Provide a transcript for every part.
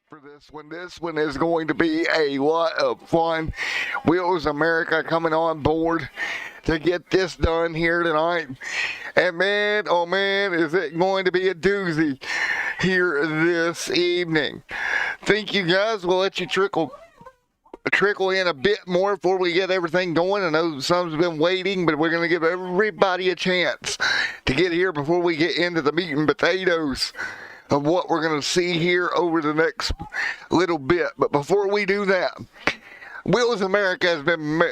for this one. This one is going to be a lot of fun. Wheels America coming on board to get this done here tonight. And man, oh man, is it going to be a doozy here this evening. Think you guys will let you trickle in a bit more before we get everything going. I know some's been waiting, but we're going to give everybody a chance to get here before we get into the meat and potatoes of what we're going to see here over the next little bit. But before we do that, Wheels America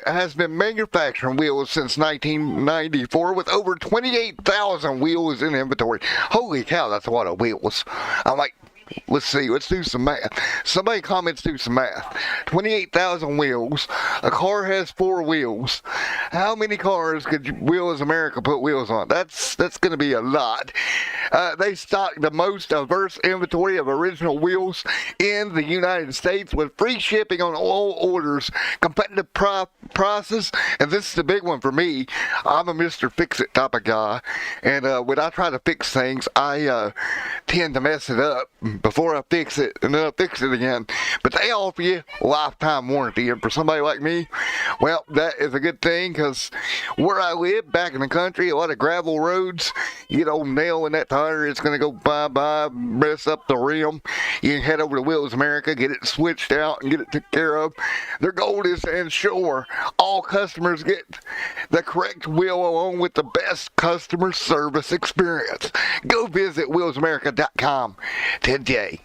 has been manufacturing wheels since 1994 with over 28,000 wheels in inventory. Holy cow, that's a lot of wheels. I'm like, let's see, let's do some math. Somebody comments, do some math. 28,000 wheels. A car has 4 wheels. How many cars could Wheels America put wheels on? That's going to be a lot. They stock the most diverse inventory of original wheels in the United States with free shipping on all orders, competitive prices, and this is the big one for me. I'm a Mr. Fix-It type of guy, and when I try to fix things, I tend to mess it up before I fix it, and then I fix it again. But they offer you a lifetime warranty, and for somebody like me, well, that is a good thing, because where I live, back in the country, a lot of gravel roads, you get old nail in that tire, it's going to go bye-bye, mess up the rim. You can head over to Wheels America, get it switched out, and get it taken care of. Their goal is to ensure all customers get the correct wheel along with the best customer service experience. Go visit wheelsamerica.com today.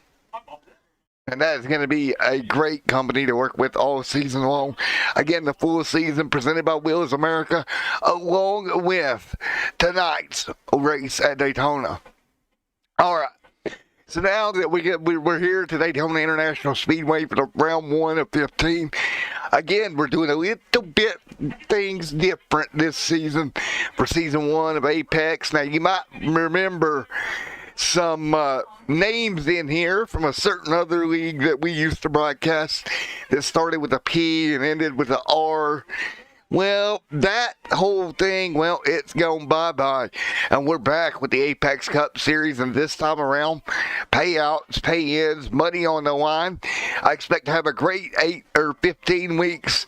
And that is going to be a great company to work with all season long. Again, the full season presented by Wheels America, along with tonight's race at Daytona. All right. So now that we're here to Daytona International Speedway for the round 1 of 15. Again, we're doing a little bit things different this season for season 1 of Apex. Now, you might remember some names in here from a certain other league that we used to broadcast that started with a P and ended with an R. Well, that whole thing, well, it's gone bye-bye. And we're back with the Apex Cup Series, and this time around, payouts, pay-ins, money on the line. I expect to have a great 8 or 15 weeks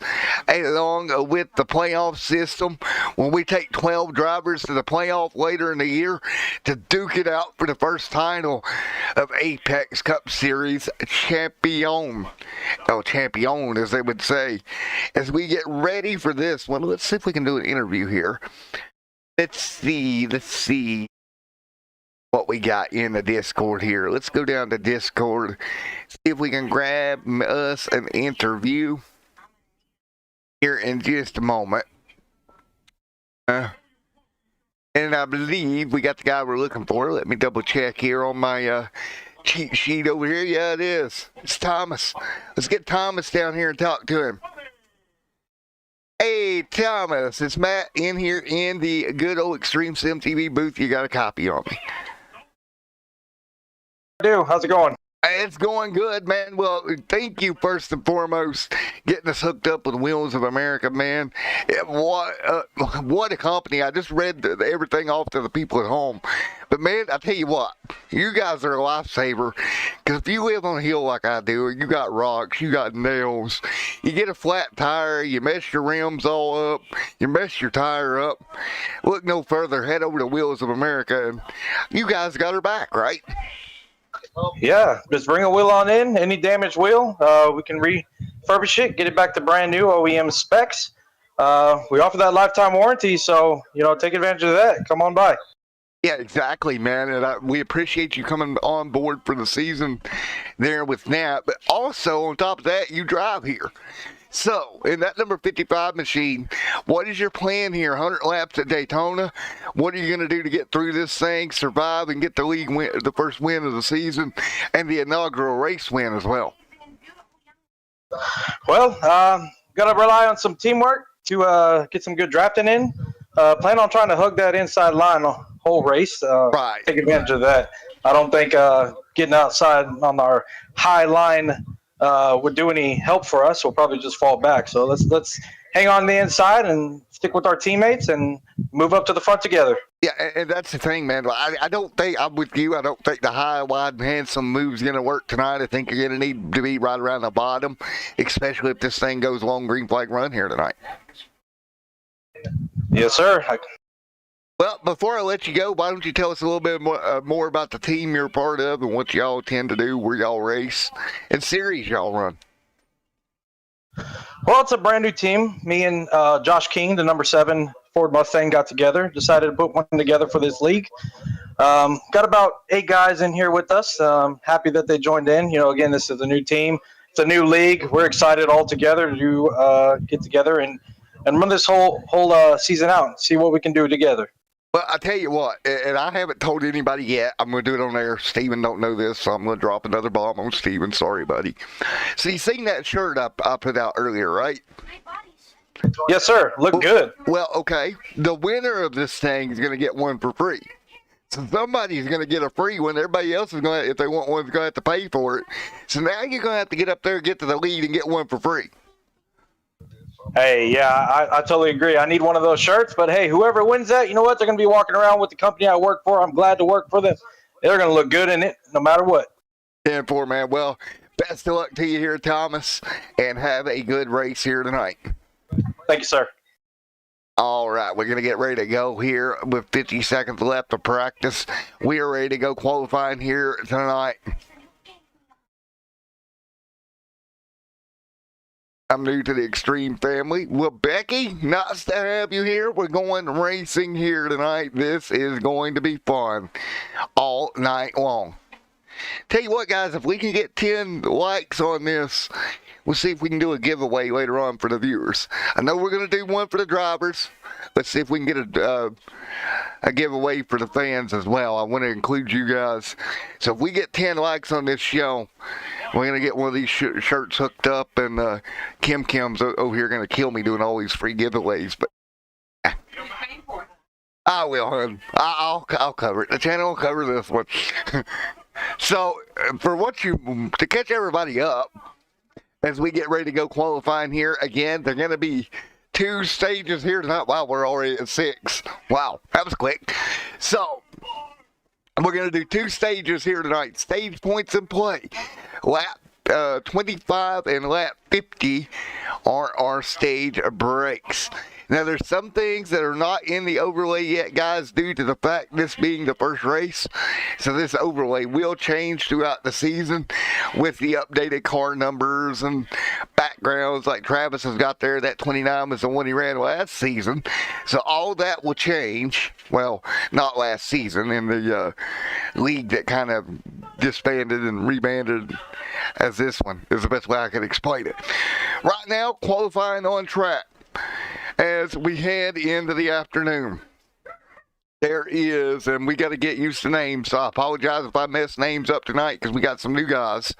along with the playoff system when we take 12 drivers to the playoff later in the year to duke it out for the first title of Apex Cup Series champion. Oh, champion, as they would say. As we get ready for this one, let's see if we can do an interview here. Let's see what we got in the Discord here. Let's go down to Discord, see if we can grab us an interview here in just a moment. And I believe we got the guy we're looking for. Let me double check here on my cheat sheet over here. Yeah, it is. It's Thomas. Let's get Thomas down here and talk to him. Hey, Thomas, it's Matt in here in the good old Extreme Sim TV booth. You got a copy on me. I do. How's it going? It's going good, man. Well, thank you first and foremost, getting us hooked up with Wheels of America, man. What a company. I just read everything off to the people at home. But, man, I tell you what, you guys are a lifesaver. Because if you live on a hill like I do, you got rocks, you got nails, you get a flat tire, you mess your rims all up, you mess your tire up, look no further, head over to Wheels of America, and you guys got her back, right? Yeah, just bring a wheel on in. Any damaged wheel, we can refurbish it, get it back to brand new OEM specs. We offer that lifetime warranty, so, take advantage of that. Come on by. Yeah, exactly, man. And we appreciate you coming on board for the season there with Nat. But also, on top of that, you drive here. So, in that number 55 machine, what is your plan here? 100 laps at Daytona. What are you going to do to get through this thing, survive, and get the league win, the first win of the season, and the inaugural race win as well? Well, got to rely on some teamwork to get some good drafting in. Plan on trying to hug that inside line the whole race. Right. Take advantage of that. I don't think getting outside on our high line would do any help for us. We'll probably just fall back. So let's hang on the inside and stick with our teammates and move up to the front together. Yeah, and that's the thing, man. I don't think, I'm with you, I don't think the high, wide, and handsome move's going to work tonight. I think you're going to need to be right around the bottom, especially if this thing goes long green flag run here tonight. Yes, sir. Well, before I let you go, why don't you tell us a little bit more about the team you're a part of and what y'all tend to do, where y'all race, and series y'all run. Well, it's a brand new team. Me and Josh King, the number 7 Ford Mustang, got together, decided to put one together for this league. Got about 8 guys in here with us. Happy that they joined in. You know, again, this is a new team. It's a new league. We're excited all together to get together and run this whole season out and see what we can do together. Well, I tell you what, and I haven't told anybody yet. I'm going to do it on air. Steven don't know this, so I'm going to drop another bomb on Steven. Sorry, buddy. So you seen that shirt I put out earlier, right? Yes, sir. Look good. Well, okay. The winner of this thing is going to get one for free. So somebody's going to get a free one. Everybody else is going to, if they want one, is going to have to pay for it. So now you're going to have to get up there, get to the lead, and get one for free. Hey, yeah, I totally agree. I need one of those shirts, but hey, whoever wins that, you know what? They're going to be walking around with the company I work for. I'm glad to work for them. They're going to look good in it no matter what. 10-4, man. Well, best of luck to you here, Thomas, and have a good race here tonight. Thank you, sir. All right, we're going to get ready to go here with 50 seconds left of practice. We are ready to go qualifying here tonight. I'm new to the Extreme family. Well, Becky, nice to have you here. We're going racing here tonight. This is going to be fun all night long. Tell you what, guys, if we can get 10 likes on this, we'll see if we can do a giveaway later on for the viewers. I know we're going to do one for the drivers. Let's see if we can get a giveaway for the fans as well. I want to include you guys. So if we get 10 likes on this show, we're going to get one of these shirts hooked up, and Kim's over here going to kill me doing all these free giveaways. But I will, hon. I'll cover it. The channel will cover this one. So to catch everybody up, as we get ready to go qualifying here, again, they're going to be 2 stages here tonight. Wow, we're already at 6. Wow, that was quick. So we're going to do 2 stages here tonight. Stage points in play. Lap 25 and lap 50 are our stage breaks. Now, there's some things that are not in the overlay yet, guys, due to the fact this being the first race. So this overlay will change throughout the season with the updated car numbers and backgrounds like Travis has got there. That 29 was the one he ran last season. So all that will change. Well, not last season, in the league that kind of disbanded and rebanded as this one is the best way I can explain it. Right now, qualifying on track. As we head into the afternoon, there is, and we got to get used to names, so I apologize if I mess names up tonight because we got some new guys.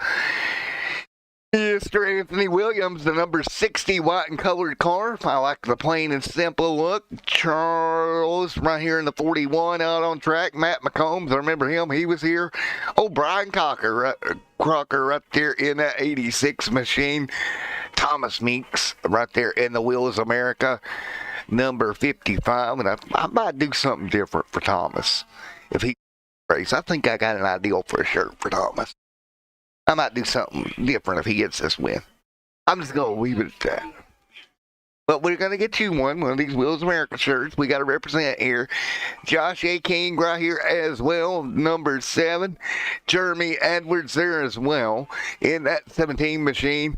Mr. Anthony Williams, the number 60 white and colored car. I like the plain and simple look. Charles, right here in the 41 out on track. Matt McCombs, I remember him. He was here. Oh, Brian Crocker right there in that 86 machine. Thomas Meeks right there in the Wheels America, number 55. And I might do something different for Thomas if he race. I think I got an idea for a shirt for Thomas. I might do something different if he gets this win. I'm just going to leave it at that. But we're going to get you one of these Wheels America shirts. We got to represent here. Josh A. King right here as well, number 7. Jeremy Edwards there as well in that 17 machine.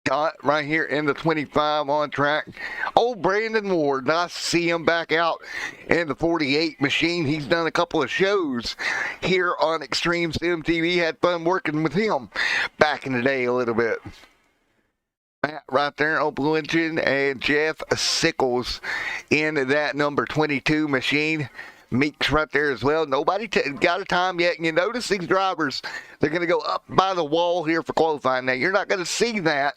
Got right here in the 25 on track. Old Brandon Ward, nice to see him back out in the 48 machine. He's done a couple of shows here on Extreme Sim TV. Had fun working with him back in the day a little bit. Matt right there on Blue Engine, and Jeff Sickles in that number 22 machine. Meeks right there as well. Nobody got a time yet. And you notice these drivers, they're going to go up by the wall here for qualifying. Now, you're not going to see that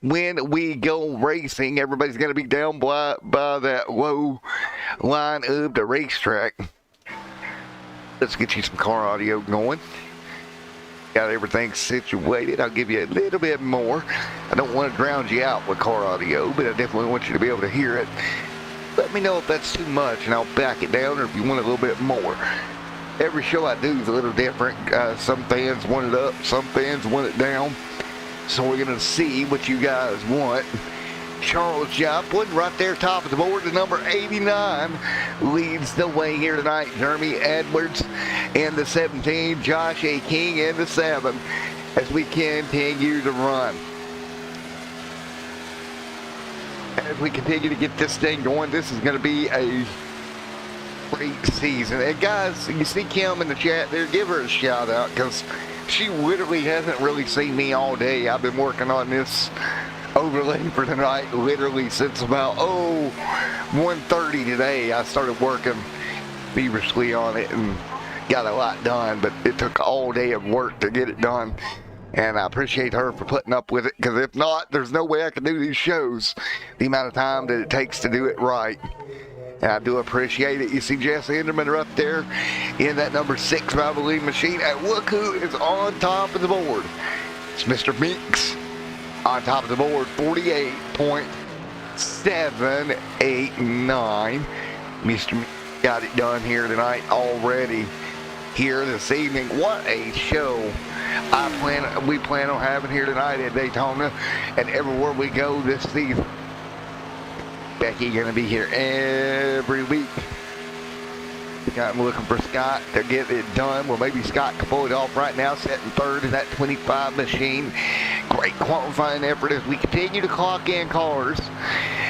when we go racing. Everybody's going to be down by that low line of the racetrack. Let's get you some car audio going. Got everything situated. I'll give you a little bit more. I don't want to drown you out with car audio, but I definitely want you to be able to hear it. let me know if that's too much, and I'll back it down, or if you want a little bit more. Every show I do is a little different. Some fans want it up, some fans want it down. So we're going to see what you guys want. Charles Joplin right there, top of the board. The number 89 leads the way here tonight. Jeremy Edwards in the 17. Josh A. King in the 7 as we continue to run. As we continue to get this thing going, this is going to be a great season. And guys, you see Kim in the chat there, give her a shout out, because she literally hasn't really seen me all day. I've been working on this overlay for tonight literally since about 1:30 today. I started working feverishly on it and got a lot done, but it took all day of work to get it done. And I appreciate her for putting up with it, because if not, there's no way I can do these shows the amount of time that it takes to do it right. And I do appreciate it. You see Jesse Enderman right there in that number 6 Valvoline machine. And look who is on top of the board. It's Mr. Meeks on top of the board, 48.789. Mr. Meeks got it done here tonight already. Here this evening. What a show we plan on having here tonight at Daytona and everywhere we go this season. Becky gonna be here every week. I'm looking for Scott to get it done. Well, maybe Scott can pull it off right now, setting third in that 25 machine. Great qualifying effort as we continue to clock in cars.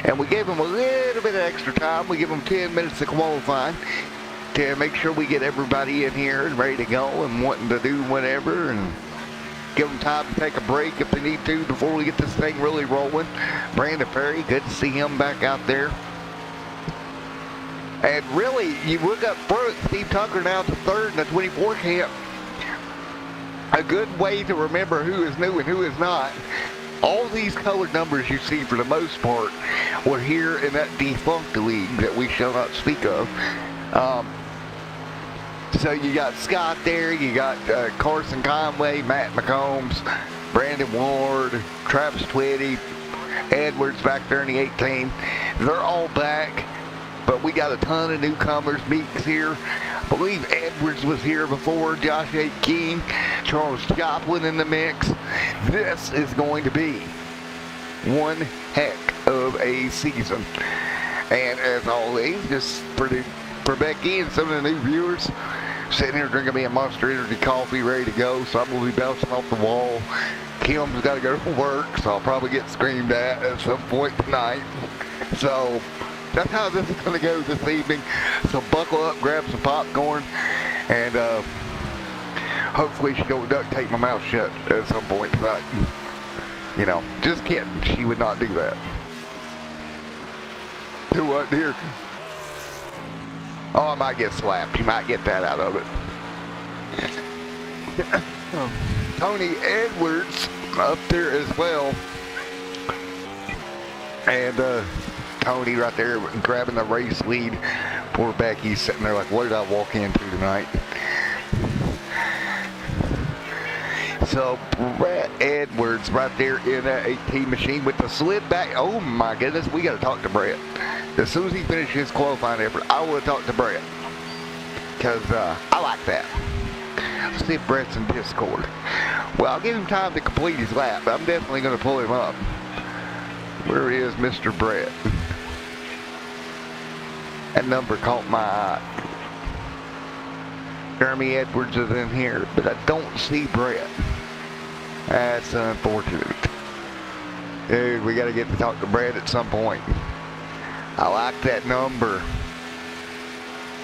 And we gave them a little bit of extra time. We give them 10 minutes to qualify to make sure we get everybody in here and ready to go and wanting to do whatever, and give them time to take a break if they need to before we get this thing really rolling. Brandon Perry, good to see him back out there. And really, you look up front, Steve Tucker now to third in the 24 camp. A good way to remember who is new and who is not. All these colored numbers you see, for the most part, were here in that defunct league that we shall not speak of. So you got Scott there, you got Carson Conway, Matt McCombs, Brandon Ward, Travis Twitty, Edwards back there in the 18. They're all back, but we got a ton of newcomers. Meeks here. I believe Edwards was here before. Josh A. King, Charles Joplin in the mix. This is going to be one heck of a season. And as always, just for Becky and some of the new viewers, sitting here drinking me a Monster Energy coffee, ready to go, so I'm going to be bouncing off the wall. Kim's got to go to work, so I'll probably get screamed at some point tonight. So that's how this is going to go this evening. So buckle up, grab some popcorn, and hopefully she don't duct tape my mouth shut at some point tonight. You know, just kidding. She would not do that. Do what, dear? Oh, I might get slapped. You might get that out of it. Tony Edwards up there as well. And Tony right there grabbing the race lead. Poor Becky's sitting there like, what did I walk into tonight? So Brett Edwards right there in that 18 machine with the slid back. Oh my goodness, we got to talk to Brett. As soon as he finishes his qualifying effort, I will talk to Brett, because I like that. Let's see if Brett's in Discord. Well, I'll give him time to complete his lap, but I'm definitely going to pull him up. Where is Mr. Brett? That number caught my eye. Jeremy Edwards is in here, but I don't see Brett. That's unfortunate. Dude, we got to get to talk to Brett at some point. I like that number.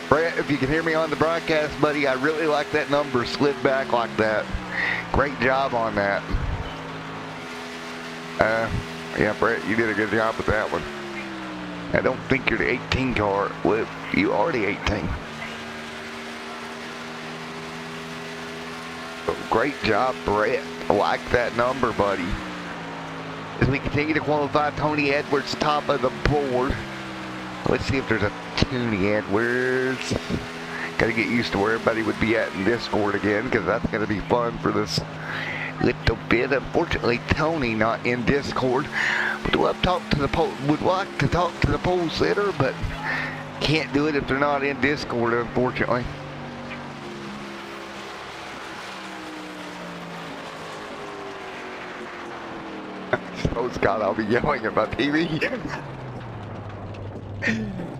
Brett, if you can hear me on the broadcast, buddy, I really like that number slid back like that. Great job on that. Yeah, Brett, you did a good job with that one. I don't think you're the 18 car. Well, you are the 18. Great job, Brett. I like that number, buddy. As we continue to qualify, Tony Edwards top of the board. Let's see if there's a Tony Edwards. Got to get used to where everybody would be at in Discord again, because that's going to be fun for this little bit. Unfortunately, Tony not in Discord. Would like to talk to the poll sitter, but can't do it if they're not in Discord, unfortunately. Oh, Scott, I'll be yelling at my TV.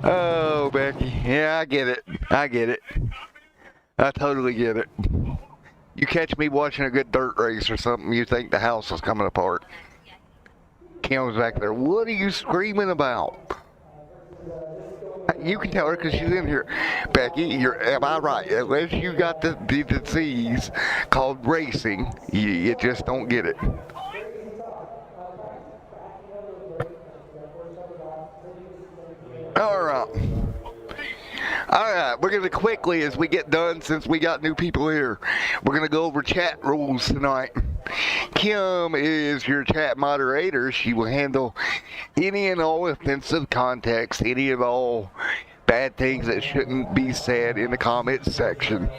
Oh, Becky. Yeah, I get it. I get it. I totally get it. You catch me watching a good dirt race or something, you think the house is coming apart. Kim's back there. What are you screaming about? You can tell her because she's in here. Becky, am I right? Unless you got the disease called racing, you just don't get it. All right. All right, we're going to quickly, as we get done, since we got new people here, we're going to go over chat rules tonight. Kim is your chat moderator. She will handle any and all offensive context, any and all bad things that shouldn't be said in the comments section.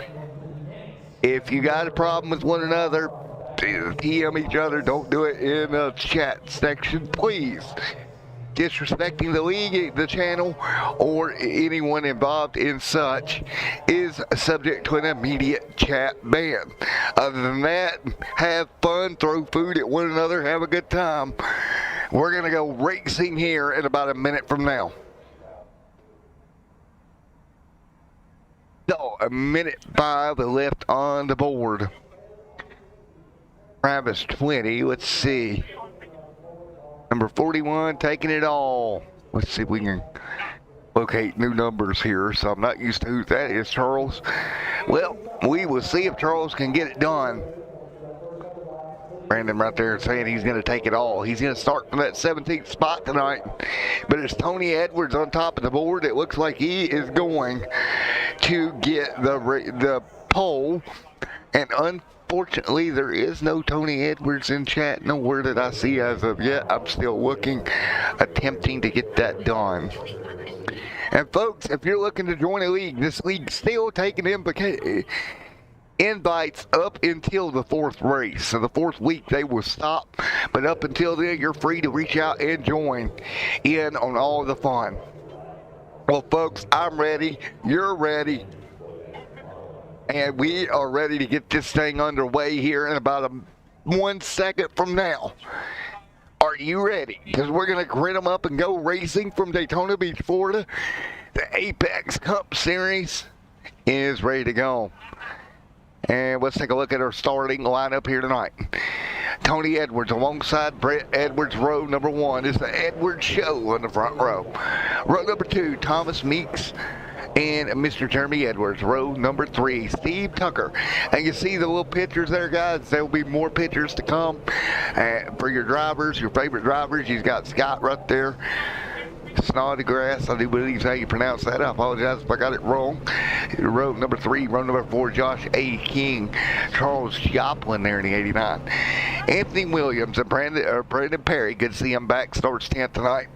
If you got a problem with one another, PM each other. Don't do it in the chat section, please. Disrespecting the league, the channel, or anyone involved in such is subject to an immediate chat ban. Other than that, have fun, throw food at one another, have a good time. We're going to go racing here in about a minute from now. So, a minute 5 left on the board. Travis 20, let's see. Number 41, taking it all. Let's see if we can locate new numbers here. So I'm not used to who that is, Charles. Well, we will see if Charles can get it done. Brandon right there saying he's going to take it all. He's going to start from that 17th spot tonight. But it's Tony Edwards on top of the board. It looks like he is going to get the pole. And unfortunately, there is no Tony Edwards in chat. Nowhere that I see as of yet. I'm still looking, attempting to get that done. And folks, if you're looking to join a league, this league's still taking invites up until the 4th race. So the 4th week they will stop. But up until then, you're free to reach out and join in on all the fun. Well, folks, I'm ready. You're ready. And we are ready to get this thing underway here in about 1 second from now. Are you ready? Because we're going to grit them up and go racing from Daytona Beach, Florida. The Apex Cup Series is ready to go. And let's take a look at our starting lineup here tonight. Tony Edwards alongside Brett Edwards. Row number 1 is the Edwards Show on the front row. Row number 2, Thomas Meeks and Mr. Jeremy Edwards. Row number 3, Steve Tucker. And you see the little pictures there, guys. There will be more pictures to come for your drivers, your favorite drivers. You've got Scott right there. Snodgrass, I do believe is how you pronounce that. I apologize if I got it wrong. Row number 3, row number 4, Josh A. King, Charles Joplin there in the 89. Anthony Williams and Brandon Perry, good to see him back, starts 10th tonight.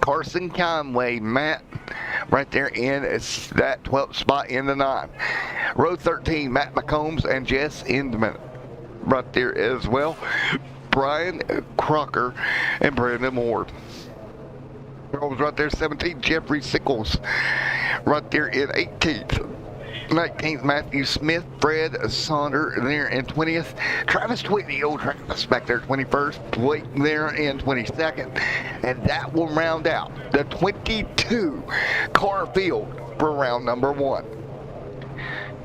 Carson Conway, Matt, right there in that 12th spot in the 9. Row 13, Matt McCombs and Jess Inman, right there as well. Brian Crocker and Brandon Ward. Right there, 17th, Jeffrey Sickles. Right there in 18th. 19th, Matthew Smith. Fred Saunder there in 20th. Travis Whitney, old Travis back there, 21st. Blake there in 22nd. And that will round out the 22 car field for round number 1.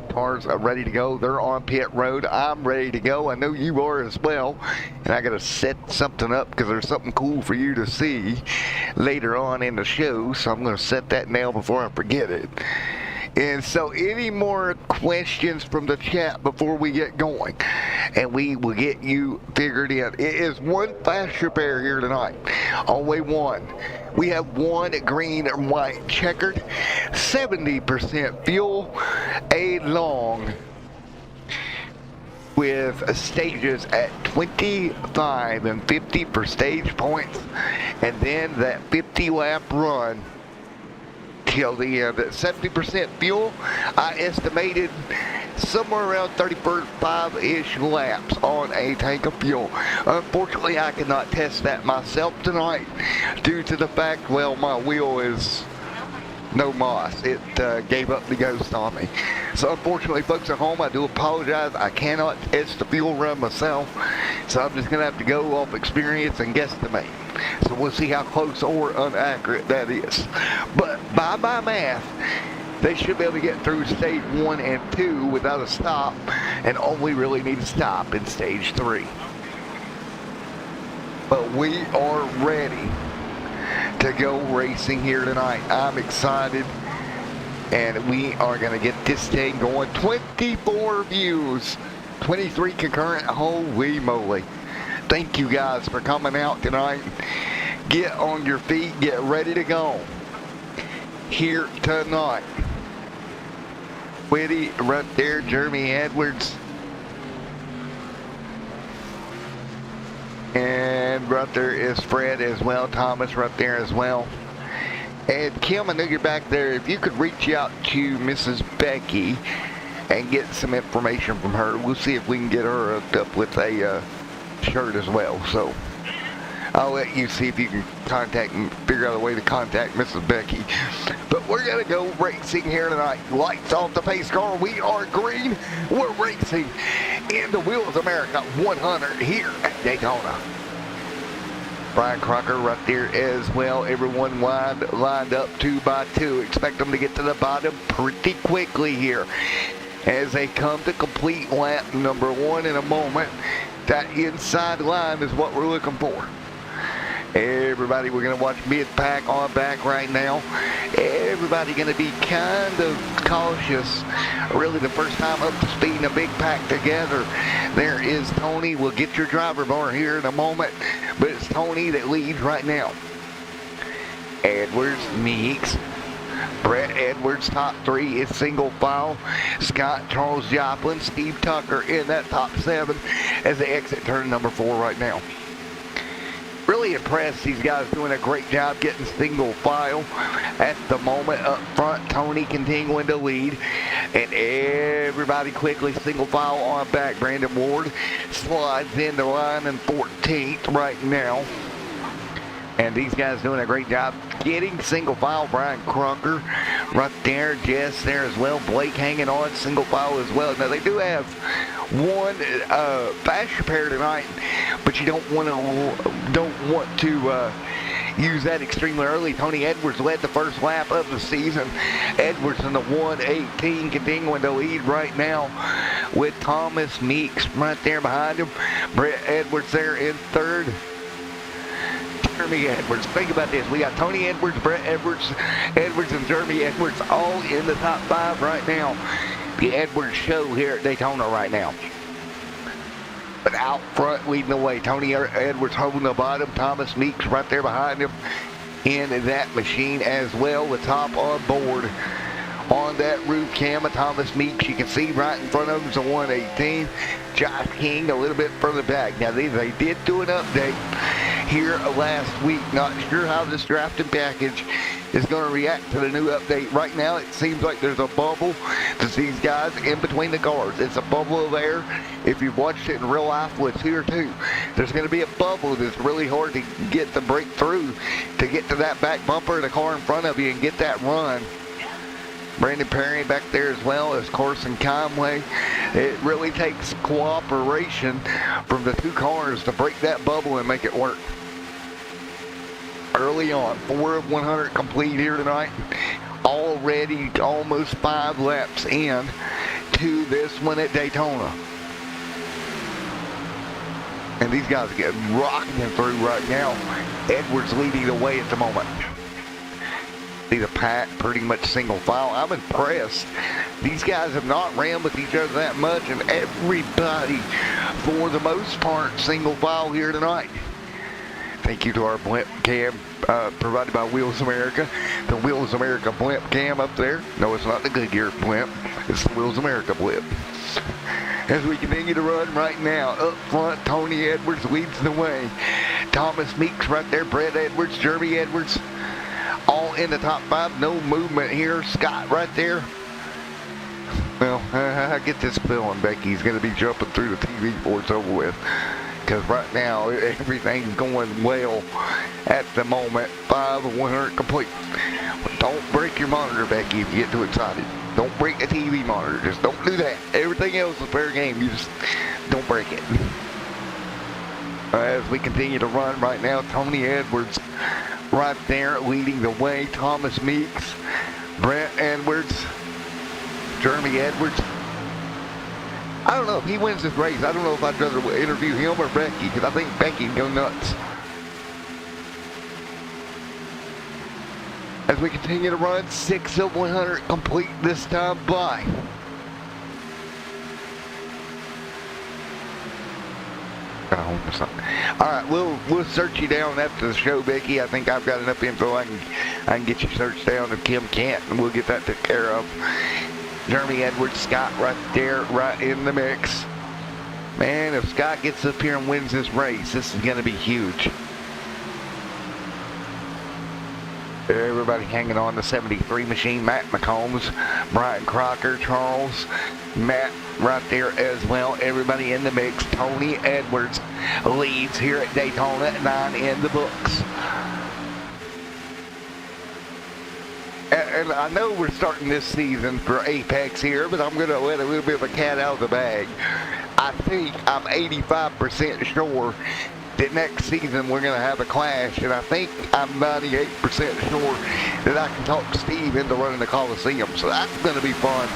Cars are ready to go. They're on pit road. I'm ready to go. I know you are as well. And I got to set something up because there's something cool for you to see later on in the show. So I'm going to set that now before I forget it. And so any more questions from the chat before we get going? And we will get you figured in. It is one fast repair here tonight. Only one. We have one green and white checkered, 70% fuel, a long with stages at 25 and 50 for stage points, and then that 50 lap run till the end. At 70% fuel, I estimated somewhere around 35-ish laps on a tank of fuel. Unfortunately, I cannot test that myself tonight due to the fact, well, my wheel is no moss. It gave up the ghost on me. So unfortunately, folks at home, I do apologize. I cannot test the fuel run myself. So I'm just going to have to go off experience and guesstimate. So we'll see how close or inaccurate that is. But by my math, they should be able to get through stage 1 and 2 without a stop, and only really need to stop in stage 3. But we are ready to go racing here tonight. I'm excited, and we are going to get this thing going. 24 views, 23 concurrent. Holy moly. Thank you guys for coming out tonight. Get on your feet, get ready to go here tonight. Whitty right there, Jeremy Edwards. And right there is Fred as well, Thomas right there as well. And Kim, I know you're back there. If you could reach out to Mrs. Becky and get some information from her, we'll see if we can get her hooked up with a shirt as well. So I'll let you see if you can contact and figure out a way to contact Mrs. Becky. But we're going to go racing here tonight. Lights off the pace car. We are green. We're racing in the Wheels America 100 here at Daytona. Brian Crocker right there as well. Everyone lined up 2 by 2. Expect them to get to the bottom pretty quickly here as they come to complete lap number 1 in a moment. That inside line is what we're looking for. Everybody, we're going to watch mid-pack on back right now. Everybody going to be kind of cautious. Really the first time up to speed in a big pack together. There is Tony. We'll get your driver bar here in a moment. But it's Tony that leads right now. Edwards, Meeks. Brett Edwards, top 3 is single file. Scott, Charles Joplin, Steve Tucker in that top 7 as they exit turn number 4 right now. Really impressed. These guys doing a great job getting single file at the moment up front. Tony continuing to lead, and everybody quickly single file on back. Brandon Ward slides into line in 14th right now. And these guys doing a great job getting single file. Brian Crocker right there. Jess there as well. Blake hanging on single file as well. Now they do have one fast repair tonight, but you don't want to use that extremely early. Tony Edwards led the first lap of the season. Edwards in the 1:18 continuing to lead right now with Thomas Meeks right there behind him. Brett Edwards there in 3rd. Jeremy Edwards. Think about this. We got Tony Edwards, Brett Edwards, and Jeremy Edwards all in the top 5 right now. The Edwards show here at Daytona right now. But out front leading the way. Tony Edwards holding the bottom. Thomas Meeks right there behind him in that machine as well. The top on board on that roof cam of Thomas Meeks. You can see right in front of him is a 118. Josh King a little bit further back. Now they did do an update here last week. Not sure how this drafting package is going to react to the new update. Right now it seems like there's a bubble to these guys in between the cars. It's a bubble of air. If you've watched it in real life, well, it's here too. There's going to be a bubble that's really hard to get the break through to get to that back bumper of the car in front of you and get that run. Brandon Perry back there as well as Carson Conway. It really takes cooperation from the 2 cars to break that bubble and make it work. Early on, 4 of 100 complete here tonight. Already almost 5 laps in to this one at Daytona. And these guys are getting rocking through right now. Edwards leading the way at the moment. See the pack pretty much single file. I'm impressed. These guys have not ran with each other that much, and everybody, for the most part, single file here tonight. Thank you to our blimp cam provided by Wheels America. The Wheels America blimp cam up there. No, it's not the Goodyear blimp. It's the Wheels America blimp. As we continue to run right now, up front, Tony Edwards leads the way. Thomas Meeks right there. Brett Edwards, Jeremy Edwards, all in the top 5. No movement here. Scott right there. Well, I get this feeling Becky's going to be jumping through the TV before it's over with. Because right now, everything's going well at the moment. 5 of 100 complete. Don't break your monitor, Becky, if you get too excited. Don't break the TV monitor. Just don't do that. Everything else is fair game. You just don't break it. As we continue to run right now, Tony Edwards right there leading the way. Thomas Meeks, Brent Edwards, Jeremy Edwards. I don't know if he wins this race. I don't know if I'd rather interview him or Becky, because I think Becky can go nuts. As we continue to run, 6 of 100 complete this time by. Alright, we'll search you down after the show, Becky. I think I've got enough info I can get you searched down if Kim can't, and we'll get that taken care of. Jeremy Edwards, Scott right there, right in the mix. Man, if Scott gets up here and wins this race, this is going to be huge. Everybody hanging on the 73 machine. Matt McCombs, Brian Crocker, Charles, Matt right there as well. Everybody in the mix. Tony Edwards leads here at Daytona at 9 in the books. And I know we're starting this season for Apex here, but I'm going to let a little bit of a cat out of the bag. I think I'm 85% sure that next season we're going to have a clash, and I think I'm 98% sure that I can talk Steve into running the Coliseum. So that's going to be fun.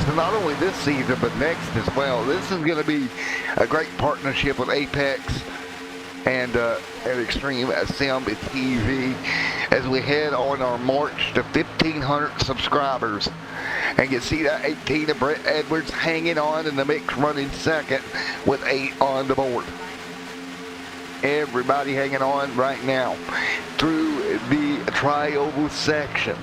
So not only this season, but next as well. This is going to be a great partnership with Apex and Extreme Sim TV as we head on our march to 1,500 subscribers. And you see that 18 of Brett Edwards hanging on in the mix, running second with 8 on the board. Everybody hanging on right now through the tri-oval section.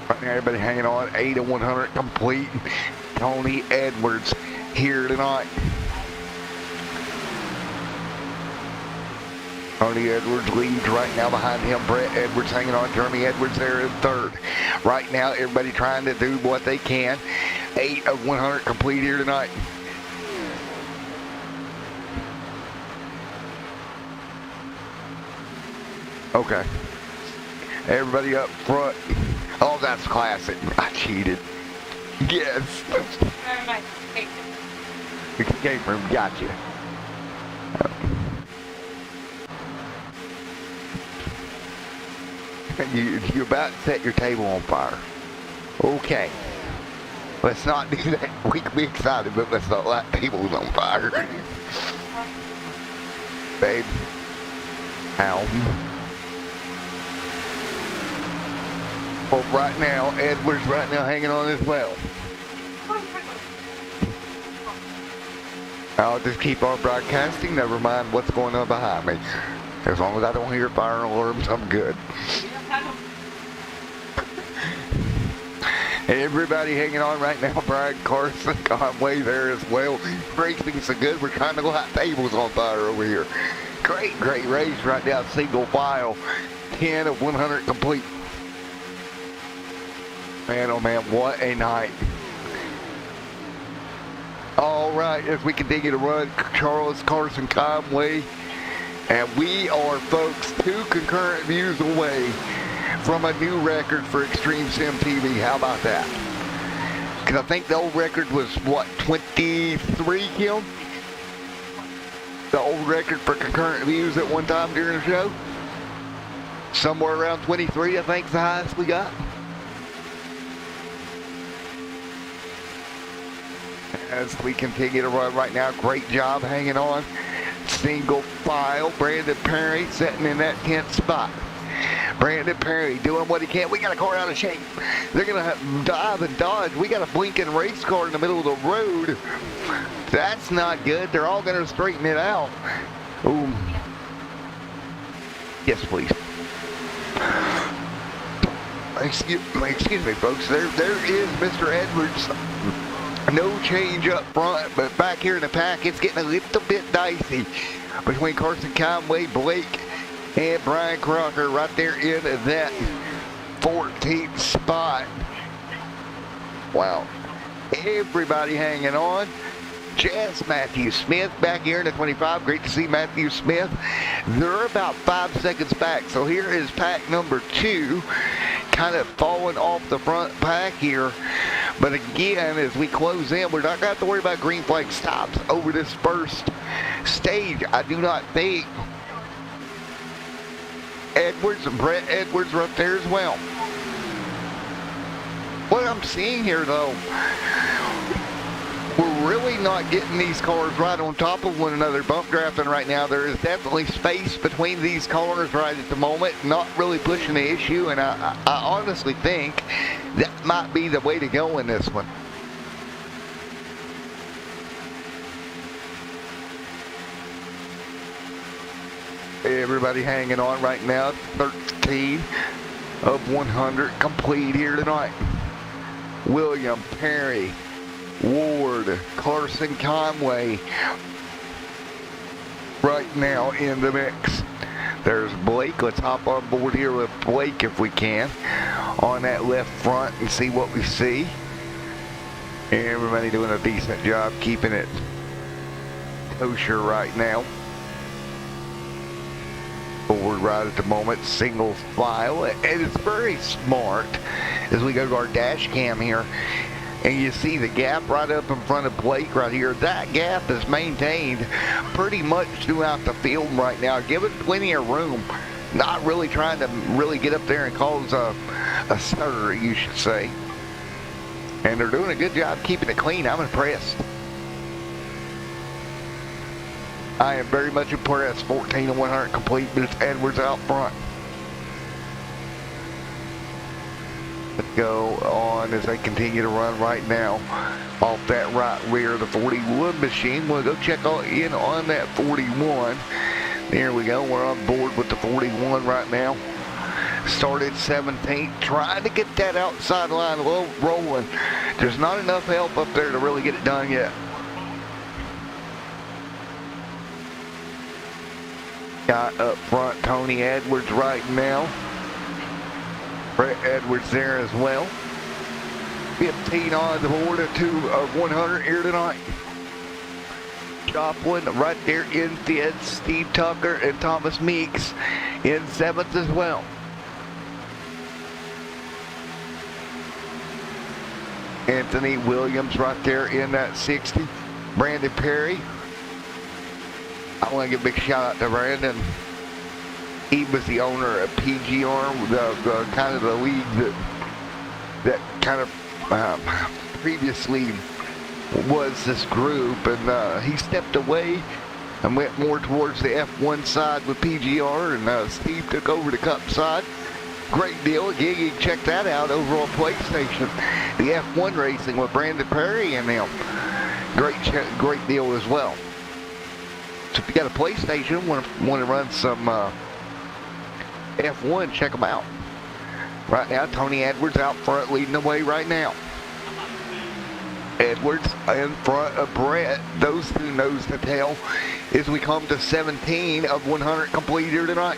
Right now, everybody hanging on. 8 of 100 complete. Tony Edwards here tonight. Tony Edwards leads right now behind him. Brett Edwards hanging on. Jeremy Edwards there in third. Right now, everybody trying to do what they can. 8 of 100 complete here tonight. Okay. Everybody up front. Oh, that's classic. I cheated. Yes. Escape room, gotcha. You're about to set your table on fire. Okay. Let's not do that. We can be excited, but let's not light tables on fire. Babe. Ow. Oh, right now, Edwards right now hanging on as well. I'll just keep on broadcasting. Never mind what's going on behind me. As long as I don't hear fire alarms, I'm good. Everybody hanging on right now. Brian Carson, Conway there as well. Racing so good, we're trying to light tables on fire over here. Great race right now, single file. 10 of 100 complete. Man, oh man, what a night. All right, as we continue to run, Charles Carson Conway. And we are, folks, 2 concurrent views away from a new record for Extreme Sim TV. How about that? Because I think the old record was, what, 23, Kim? The old record for concurrent views at one time during the show? Somewhere around 23, I think, is the highest we got. As we continue to run right now, great job hanging on. Single file, Brandon Perry sitting in that 10th spot. Brandon Perry doing what he can. We got a car out of shape. They're going to dive and dodge. We got a blinking race car in the middle of the road. That's not good. They're all going to straighten it out. Ooh. Yes, please. Excuse me, folks. There is Mr. Edwards. No change up front, but back here in the pack, it's getting a little bit dicey between Carson Conway, Blake, And Brian Crocker right there in that 14th spot. Wow. Everybody hanging on. Jazz Matthew Smith back here in the 25. Great to see Matthew Smith. They're about 5 seconds back. So here is pack number 2, kind of falling off the front pack here. But again, as we close in, we're not going to have to worry about green flag stops over this first stage. I do not think. Brett Edwards right there as well. What I'm seeing here, though, we're really not getting these cars right on top of one another bump drafting right now. There is definitely space between these cars right at the moment, not really pushing the issue, and I honestly think that might be the way to go in this one. Everybody hanging on right now. 13 of 100 complete here tonight. William, Perry, Ward, Carson, Conway right now in the mix. There's Blake. Let's hop on board here with Blake if we can on that left front and see what we see. Everybody doing a decent job keeping it kosher right now. Forward right at the moment, single file, and it's very smart as we go to our dash cam here, and you see the gap right up in front of Blake right here. That gap is maintained pretty much throughout the field right now, giving plenty of room, not really trying to really get up there and cause a stir, you should say. And they're doing a good job keeping it clean. I'm impressed. I am very much impressed. 14 of 100 complete, but it's Edwards out front. Let's go on as they continue to run right now off that right rear of the 41 machine. We'll go check in on that 41. There we go. We're on board with the 41 right now. Started 17th, trying to get that outside line rolling. There's not enough help up there to really get it done yet. Got up front Tony Edwards right now. Brett Edwards there as well. 15 on the board at 2 of 100 here tonight. Joplin right there in 5th. Steve Tucker and Thomas Meeks in 7th as well. Anthony Williams right there in that 60. Brandon Perry. I want to give a big shout out to Brandon. He was the owner of PGR, the kind of the league that kind of previously was this group, and he stepped away and went more towards the F1 side with PGR, and Steve took over the Cup side. Great deal. You can check that out over on PlayStation. The F1 racing with Brandon Perry and them. Great deal as well. So if you got a PlayStation, want to run some F1, check them out. Right now, Tony Edwards out front leading the way right now. Edwards in front of Brett. Those two nose to tail as we come to 17 of 100 complete here tonight.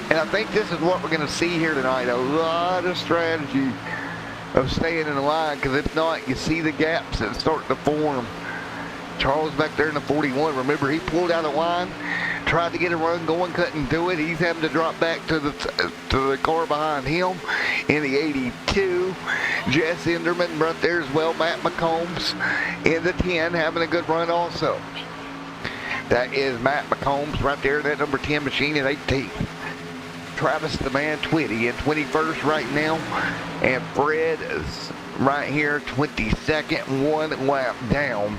And I think this is what we're going to see here tonight. A lot of strategy of staying in the line, because if not, you see the gaps that start to form. Charles back there in the 41. Remember, he pulled out a line, tried to get a run going, couldn't do it. He's having to drop back to the car behind him in the 82. Jess Enderman right there as well. Matt McCombs in the 10 having a good run also. That is Matt McCombs right there in that number 10 machine at 18. Travis the Man Twitty in 21st right now. And Fred is right here 22nd, 1 lap down.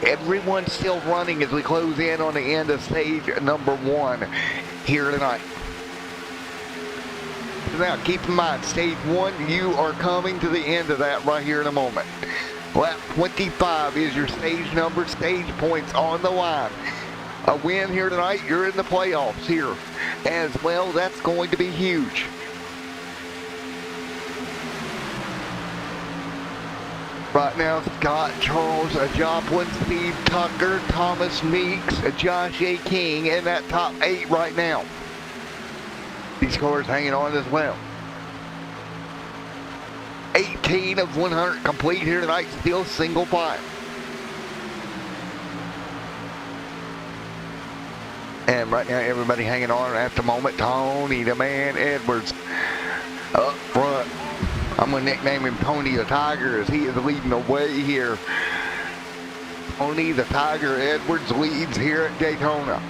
Everyone's still running as we close in on the end of stage number 1 here tonight. Now, keep in mind, stage 1, you are coming to the end of that right here in a moment. Lap 25 is your stage number, stage points on the line. A win here tonight, you're in the playoffs here as well. That's going to be huge. Right now, Scott Charles, Joplin, Steve Tucker, Thomas Meeks, Josh A. King in that top 8 right now. These cars hanging on as well. 18 of 100 complete here tonight, still single file. And right now, everybody hanging on at the moment. Tony the Man Edwards up front. I'm going to nickname him Tony the Tiger as he is leading the way here. Tony the Tiger Edwards leads here at Daytona.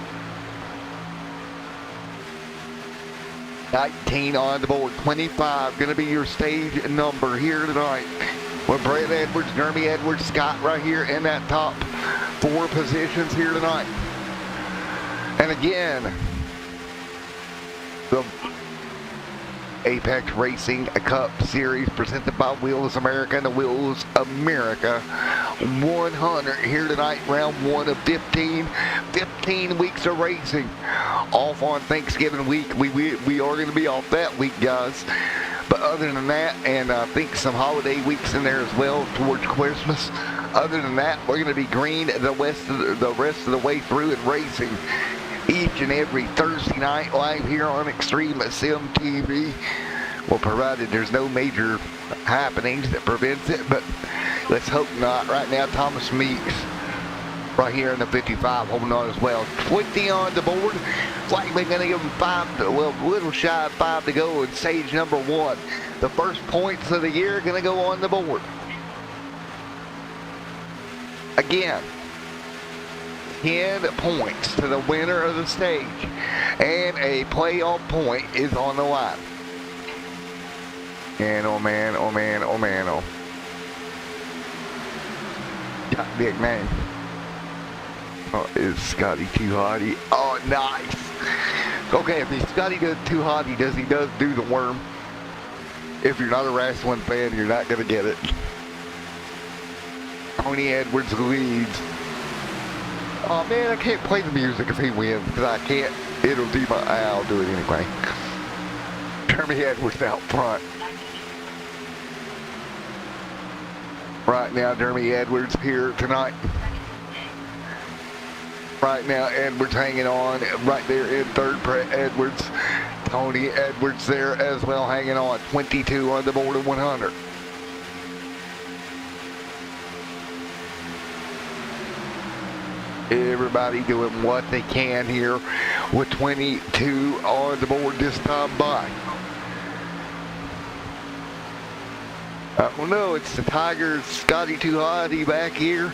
19 on the board, 25 going to be your stage number here tonight. With Brett Edwards, Jeremy Edwards, Scott right here in that top 4 positions here tonight. And again, the Apex Racing Cup Series presented by Wheels America and the Wheels America 100 here tonight, round 1 of 15 weeks of racing. Off on Thanksgiving week. We are going to be off that week, guys. But other than that, and I think some holiday weeks in there as well towards Christmas. Other than that, we're going to be green the rest of the way through and racing each and every Thursday night live here on Extreme Sim TV. Well, provided there's no major happenings that prevents it, but let's hope not. Right now, Thomas Meeks right here in the 55 holding on as well. 20 on the board. Like we're going to give them 5, a little shy of 5 to go in stage number 1. The first points of the year are going to go on the board. Again, 10 points to the winner of the stage, and a playoff point is on the line. And oh man, oh man, oh man, oh. Got a big name. Oh, is Scotty Too Hotty? Oh, nice. Okay, if he's Scotty does Too Hotty, he does do the worm. If you're not a wrestling fan, you're not gonna get it. Tony Edwards leads. Oh man, I can't play the music if he wins because I can't. It'll do my. I'll do it anyway. Jeremy Edwards out front. Right now, Jeremy Edwards here tonight. Right now, Edwards hanging on right there in third. Brett Edwards, Tony Edwards there as well, hanging on. 22 on the board of 100. Everybody doing what they can here with 22 on the board this time by. Oh no, it's the Tigers, Scotty Too Hotty back here.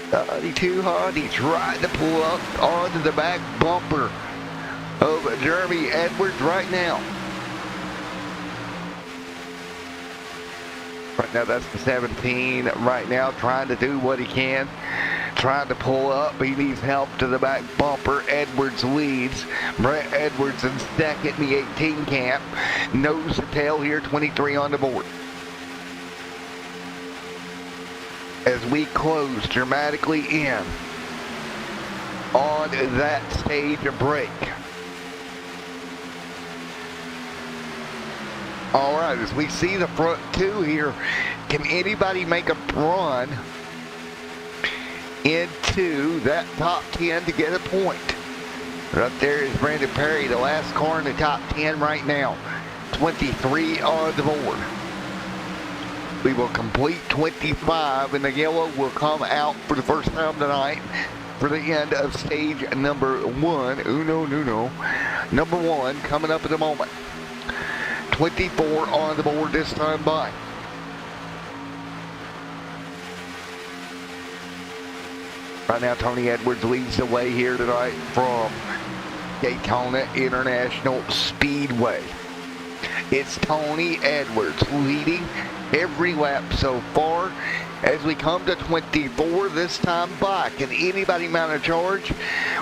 Scotty Too Hotty trying to pull up onto the back bumper of Jeremy Edwards right now. Right now, that's the 17 right now, trying to do what he can. Trying to pull up. He needs help to the back bumper. Edwards leads. Brett Edwards in second in the 18 camp. Nose to tail here, 23 on the board. As we close dramatically in on that stage break. All right, as we see the front 2 here, can anybody make a run into that top 10 to get a point? Right there is Brandon Perry, the last car in the top 10 right now. 23 on the board. We will complete 25, and the yellow will come out for the first time tonight for the end of stage number 1. Uno, nuno. Number 1 coming up at the moment. 24 on the board this time by. Right now, Tony Edwards leads the way here tonight from Daytona International Speedway. It's Tony Edwards leading every lap so far. As we come to 24 this time by, can anybody mount a charge?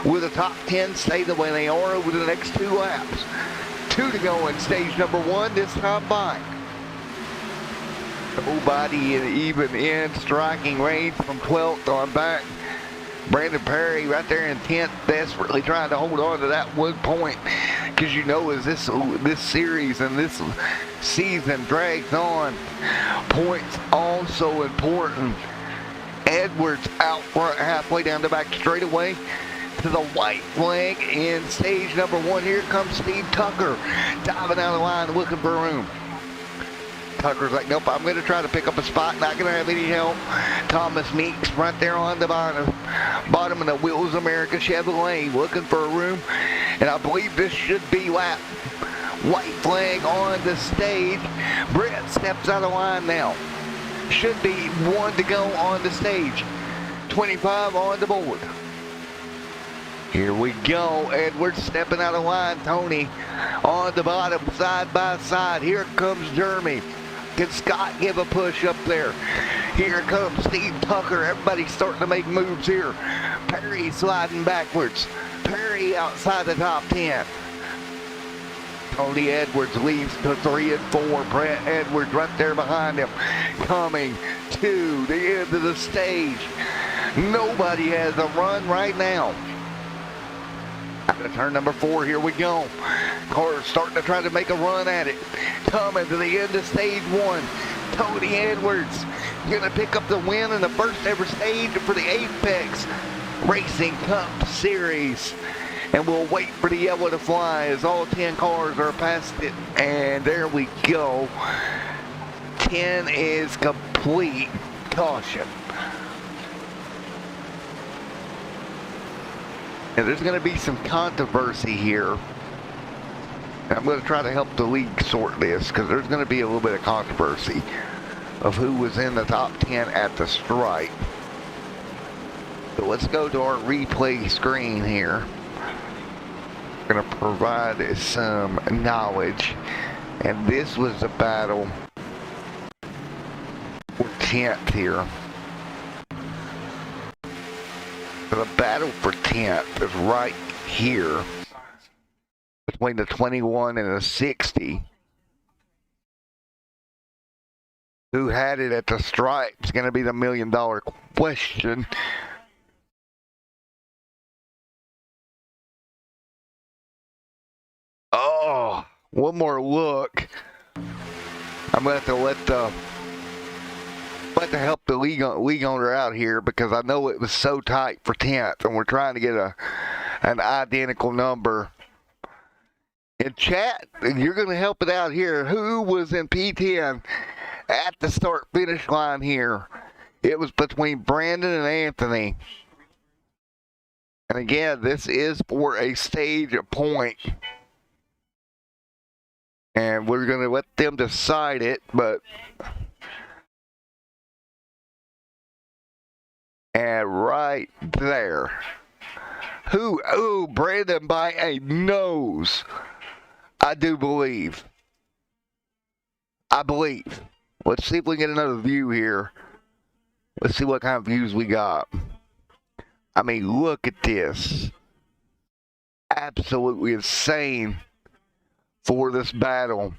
Will the top 10 stay the way they are over the next 2 laps? 2 to go in stage number 1 this time by. Nobody even in striking range from 12th on back. Brandon Perry right there in 10th, desperately trying to hold on to that 1 point. because you know as this series and this season drags on, points also important. Edwards out front halfway down the back straightaway to the white flag in stage number 1. Here comes Steve Tucker diving out of the line looking for room. Tucker's like, nope, I'm going to try to pick up a spot, not going to have any help. Thomas Meeks right there on the bottom of the Wheels America Chevrolet looking for a room. And I believe this should be lap. White flag on the stage. Brett steps out of line now. Should be 1 to go on the stage. 25 on the board. Here we go. Edwards stepping out of line. Tony on the bottom, side by side. Here comes Jeremy. Can Scott give a push up there? Here comes Steve Tucker. Everybody's starting to make moves here. Perry sliding backwards. Perry outside the top 10. Tony Edwards leads to 3 and 4. Brett Edwards right there behind him. Coming to the end of the stage. Nobody has a run right now. Out of turn number 4, here we go. Cars starting to try to make a run at it. Coming to the end of stage 1. Tony Edwards gonna pick up the win in the first ever stage for the Apex Racing Cup Series. And we'll wait for the yellow to fly as all 10 cars are past it. And there we go. 10 is complete. Caution. And there's going to be some controversy here. And I'm going to try to help the league sort this because there's going to be a little bit of controversy of who was in the top 10 at the stripe. So let's go to our replay screen here. We're going to provide some knowledge. And this was a battle for 10th here. The battle for 10th is right here between the 21 and the 60. Who had it at the stripe is going to be the $1 million question. Oh, one more look. I'm going to have to let to help the league owner out here because I know it was so tight for 10th and we're trying to get an identical number. In chat, you're going to help it out here. Who was in P10 at the start finish line here? It was between Brandon and Anthony. And again, this is for a stage point. And we're going to let them decide it, but and right there. Who? Oh, Brandon by a nose. I do believe. I believe. Let's see if we can get another view here. Let's see what kind of views we got. I mean, look at this. Absolutely insane for this battle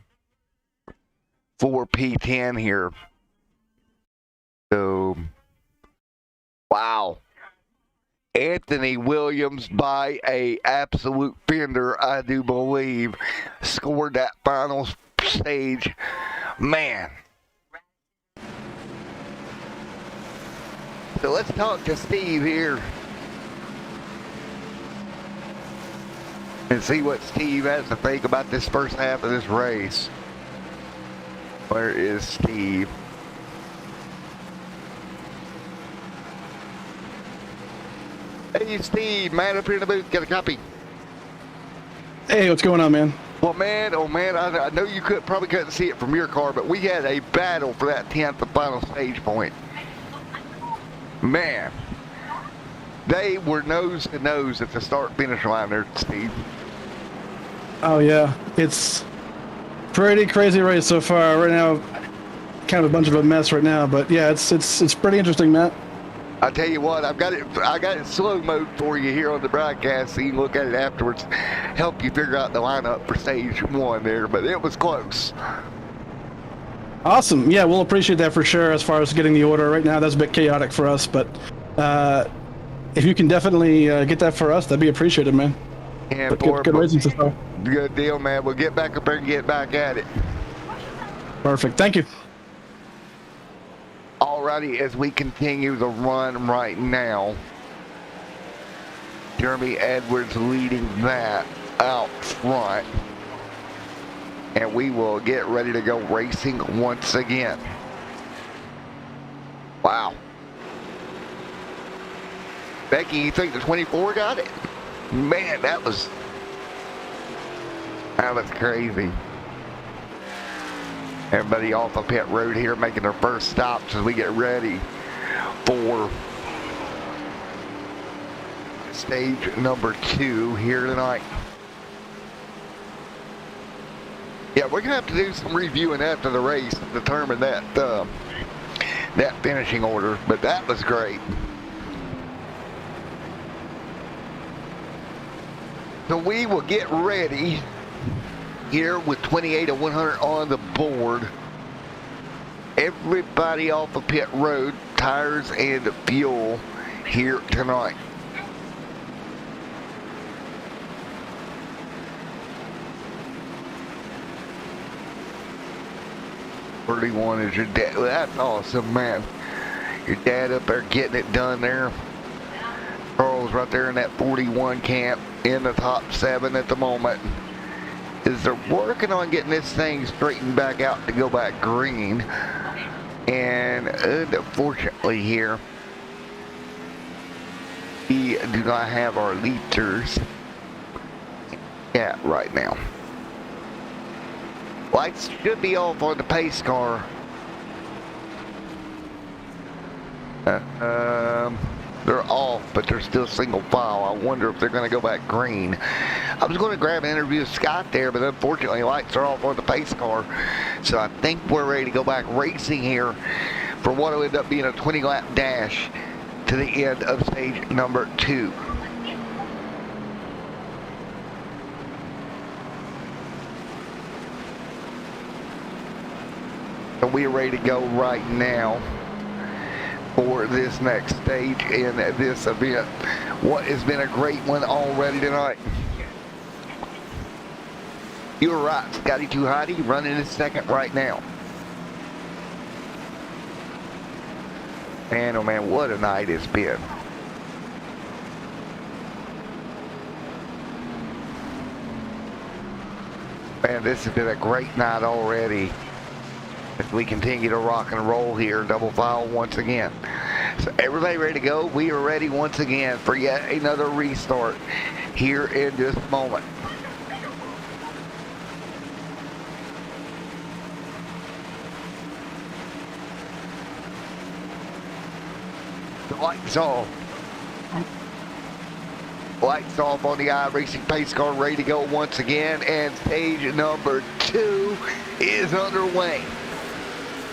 for P10 here. So, wow. Anthony Williams by a absolute fender, I do believe, scored that final stage. Man. So let's talk to Steve here and see what Steve has to think about this first half of this race. Where is Steve? Hey, Steve, man, up here in the booth, get a copy. Hey, what's going on, man? Well, man, oh man, I know you probably couldn't see it from your car, but we had a battle for that 10th and final stage point. Man, they were nose to nose at the start-finish line there, Steve. Oh yeah, it's pretty crazy race so far. Right now, kind of a bunch of a mess right now, but yeah, it's pretty interesting, Matt. I tell you what, I got it slow mode for you here on the broadcast, so you can look at it afterwards, help you figure out the lineup for stage 1 there, but it was close. Awesome. Yeah, we'll appreciate that for sure. As far as getting the order right now, that's a bit chaotic for us, but if you can definitely get that for us, that'd be appreciated, man. And good racing so far. Good deal, man. We'll get back up there and get back at it. Perfect. Thank you. Alrighty, as we continue the run right now, Jeremy Edwards leading that out front. And we will get ready to go racing once again. Wow. Becky, you think the 24 got it? Man, that was crazy. Everybody off the pit road here making their first stops as we get ready for stage number 2 here tonight. Yeah, we're gonna have to do some reviewing after the race to determine that that finishing order, but that was great. So we will get ready here with 28 of 100 on the board. Everybody off the pit road, tires and fuel here tonight. "31 is your dad." Well, that's awesome, man. Your dad up there getting it done there. Charles right there in that 41 camp in the top 7 at the moment. Is they're working on getting this thing straightened back out to go back green. And unfortunately here, we do not have our liters yet right now. Lights should be off on the pace car. They're off, but they're still single file. I wonder if they're going to go back green. I was going to grab an interview with Scott there, but unfortunately lights are off on the pace car. So I think we're ready to go back racing here for what will end up being a 20-lap dash to the end of stage number 2. So we are ready to go right now for this next stage in this event. What has been a great one already tonight. You were right, Scotty Too Hotty running his second right now. Man, oh man, what a night it's been. Man, this has been a great night already. As we continue to rock and roll here, double file once again. So everybody ready to go? We are ready once again for yet another restart here in this moment. The lights off. Lights off on the iRacing pace car, ready to go once again, and stage number 2 is underway.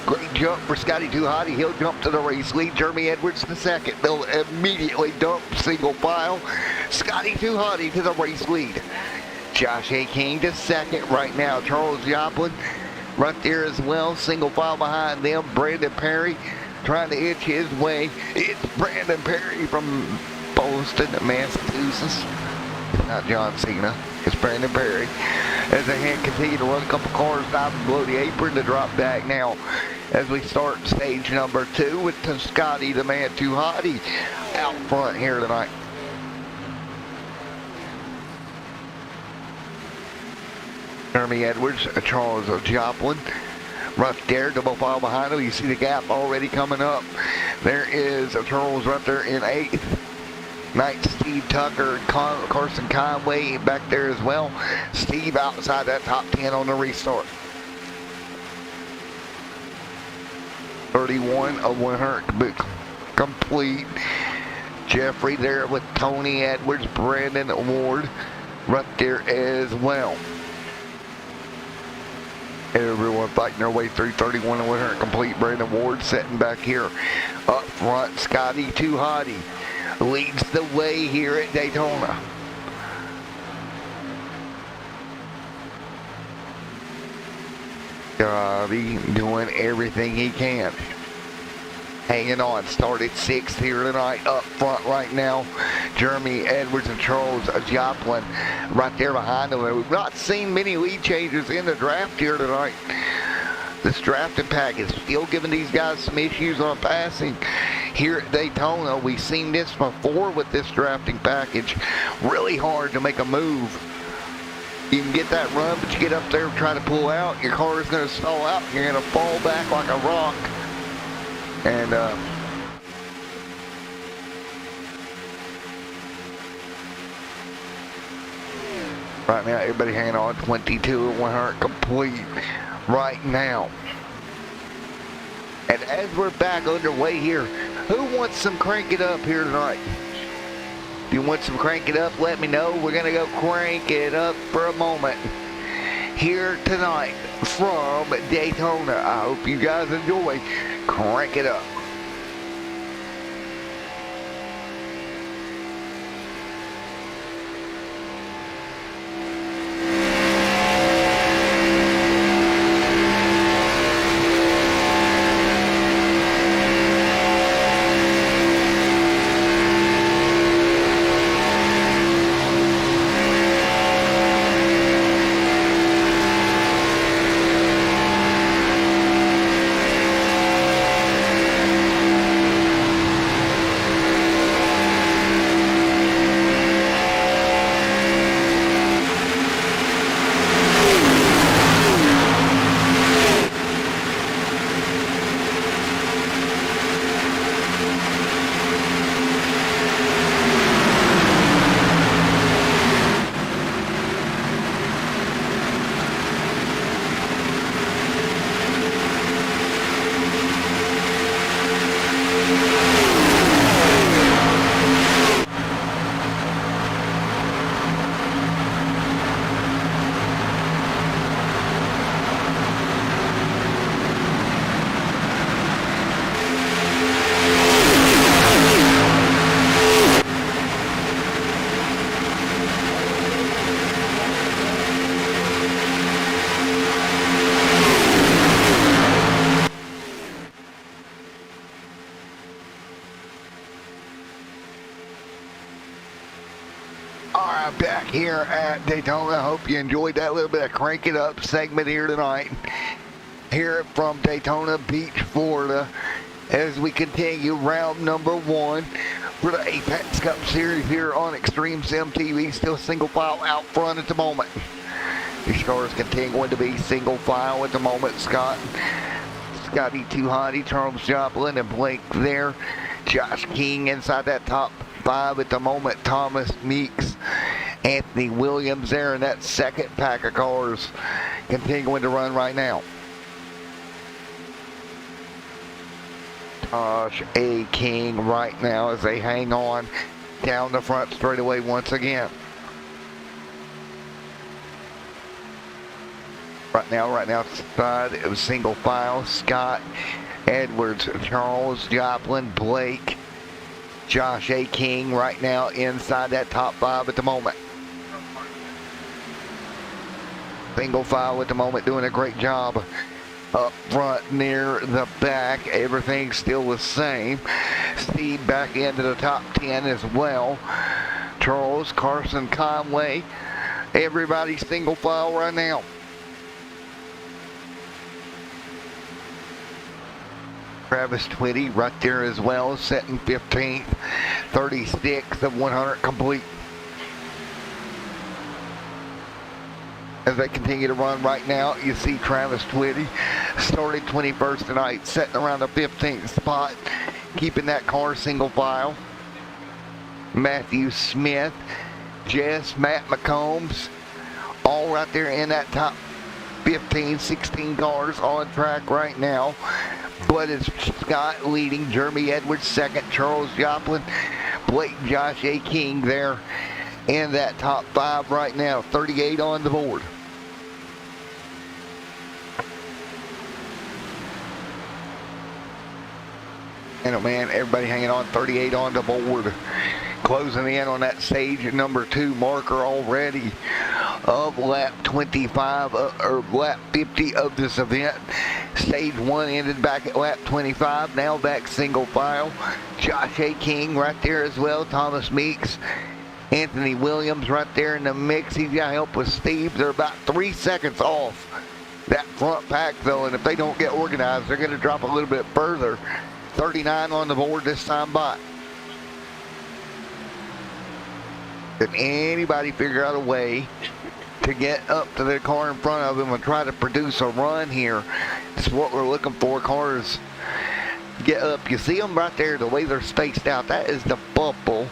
Great jump for Scotty Too Hotty. He'll jump to the race lead. Jeremy Edwards the second. They'll immediately dump single file. Scotty Too Hotty to the race lead. Josh A. King to second right now. Charles Joplin right there as well. Single file behind them. Brandon Perry trying to itch his way. It's Brandon Perry from Boston, Massachusetts. Not John Cena. It's Brandon Perry. As the hand continue to run a couple cars diving below the apron to drop back now as we start stage number 2 with Scotty the Man Too Hotty out front here tonight. Jeremy Edwards, Charles Joplin right there, double file behind him. You see the gap already coming up. There is Charles right there in 8th. Knight, Steve Tucker, Carson Conway back there as well. Steve outside that top 10 on the restart. 31 of 100 complete. Jeffrey there with Tony Edwards, Brandon Ward right there as well. Everyone fighting their way through 31 of 100 complete. Brandon Ward sitting back here up front. Scotty Too Hotty leads the way here at Daytona. Scotty doing everything he can. hanging on. Started sixth here tonight. Up front right now, Jeremy Edwards and Charles Joplin right there behind them. And we've not seen many lead changes in the draft here tonight. This drafting pack is still giving these guys some issues on passing. Here at Daytona, we've seen this before with this drafting package. Really hard to make a move. You can get that run, but you get up there and try to pull out, your car is going to stall out, and you're going to fall back like a rock. And right now, everybody hanging on 22 and 100 complete right now. And as we're back underway here, who wants some crank it up here tonight? If you want some crank it up, let me know. We're going to go crank it up for a moment here tonight from Daytona. I hope you guys enjoy Crank It Up. Back here at Daytona. I hope you enjoyed that little bit of Crank It Up segment here tonight. Here from Daytona Beach, Florida, as we continue round number 1 for the Apex Cup Series here on Extreme Sim TV. Still single file out front at the moment. These cars continuing to be single file at the moment. Scotty Too Hotty, Charles Joplin, and Blake there. Josh King inside that top 5 at the moment. Thomas Meeks, Anthony Williams there in that second pack of cars continuing to run right now. Josh A. King right now as they hang on down the front straightaway once again. Right now, side of single file, Scott Edwards, Charles Joplin, Blake, Josh A. King right now inside that top 5 at the moment. Single file at the moment, doing a great job up front near the back. Everything's still the same. Steve back into the top 10 as well. Charles, Carson, Conway, everybody single file right now. Travis Twitty right there as well, setting 15th, 36 of 100 complete. As they continue to run right now, you see Travis Twitty started 21st tonight, setting around the 15th spot, keeping that car single file. Matthew Smith, Matt McCombs, all right there in that top 15, 16 cars on track right now. But it's Scott leading, Jeremy Edwards second, Charles Joplin, Blake, Josh A. King there in that top 5 right now. 38 on the board. And man, everybody hanging on. 38 on the board. Closing in on that stage number 2 marker already. of lap 25 or lap 50 of this event. Stage 1 ended back at lap 25. Now back single file. Josh A. King right there as well. Thomas Meeks. Anthony Williams right there in the mix. He's got help with Steve. They're about 3 seconds off that front pack though, and if they don't get organized, they're going to drop a little bit further. 39 on the board this time by. Can anybody figure out a way to get up to the car in front of him and try to produce a run here? That's what we're looking for. Cars get up. You see them right there, the way they're spaced out. That is the bubble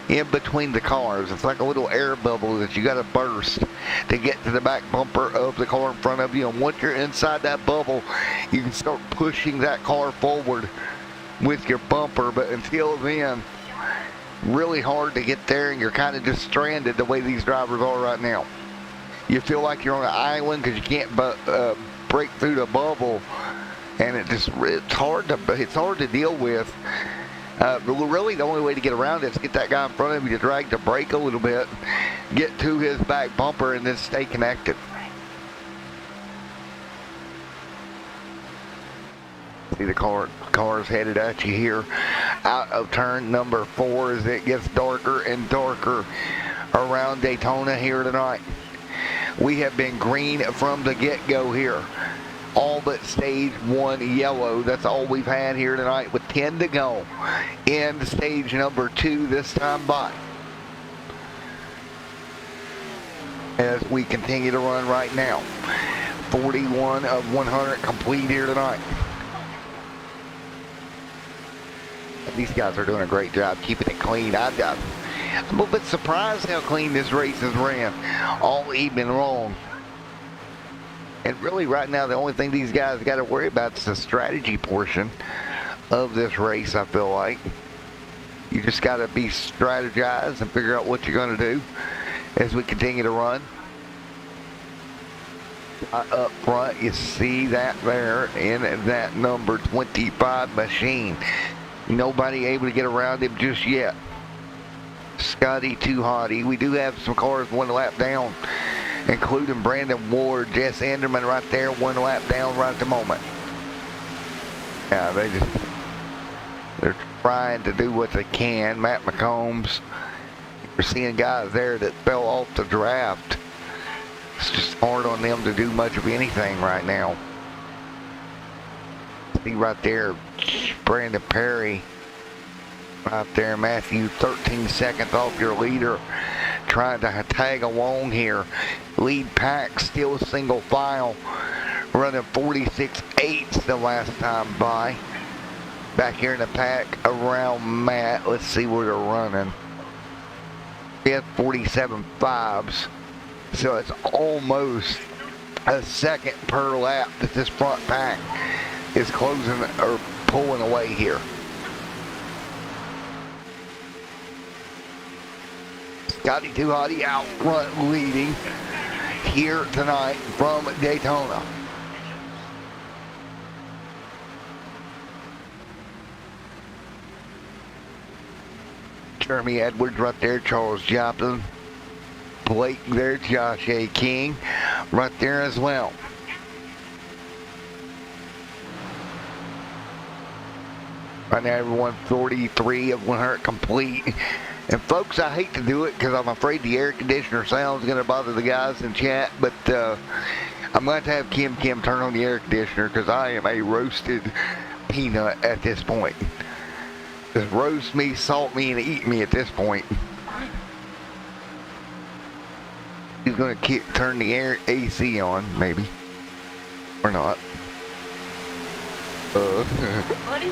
in between the cars. It's like a little air bubble that you got to burst to get to the back bumper of the car in front of you. And once you're inside that bubble, you can start pushing that car forward with your bumper. But until then, really hard to get there, and you're kind of just stranded the way these drivers are right now. You feel like you're on an island because you can't break through the bubble, and it's hard to deal with. Really, the only way to get around it is get that guy in front of you to drag the brake a little bit, get to his back bumper, and then stay connected. See the cars headed at you here out of turn number 4 as it gets darker and darker around Daytona here tonight. We have been green from the get-go here. All but stage 1 yellow. That's all we've had here tonight with 10 to go in stage number 2 this time by. As we continue to run right now. 41 of 100 complete here tonight. These guys are doing a great job keeping it clean. I'm a little bit surprised how clean this race has ran all evening long. And really right now the only thing these guys got to worry about is the strategy portion of this race, I feel like. You just got to be strategized and figure out what you're going to do as we continue to run. Up front, you see that there in that number 25 machine. Nobody able to get around him just yet. Scotty Too Hottie. We do have some cars 1 lap down, including Brandon Ward, Jess Enderman right there, 1 lap down right at the moment. Yeah, they're trying to do what they can. Matt McCombs. You're seeing guys there that fell off the draft. It's just hard on them to do much of anything right now. See right there, Brandon Perry. Right there, Matthew, 13 seconds off your leader. Trying to tag along here. Lead pack still single file. Running 46.8 the last time by. Back here in the pack around Matt. Let's see where they're running. They have 47.5s. So it's almost a second per lap that this front pack is closing or pulling away here. Scotty Too Hottie out front leading here tonight from Daytona. Jeremy Edwards right there, Charles Joplin. Blake there, Josh A. King right there as well. Right now, everyone 43 of 100 complete. And folks, I hate to do it because I'm afraid the air conditioner sound is going to bother the guys in chat, but I'm going to have Kim turn on the air conditioner because I am a roasted peanut at this point. Just roast me, salt me, and eat me at this point. He's going to turn the air AC on, maybe. Or not. Buddy?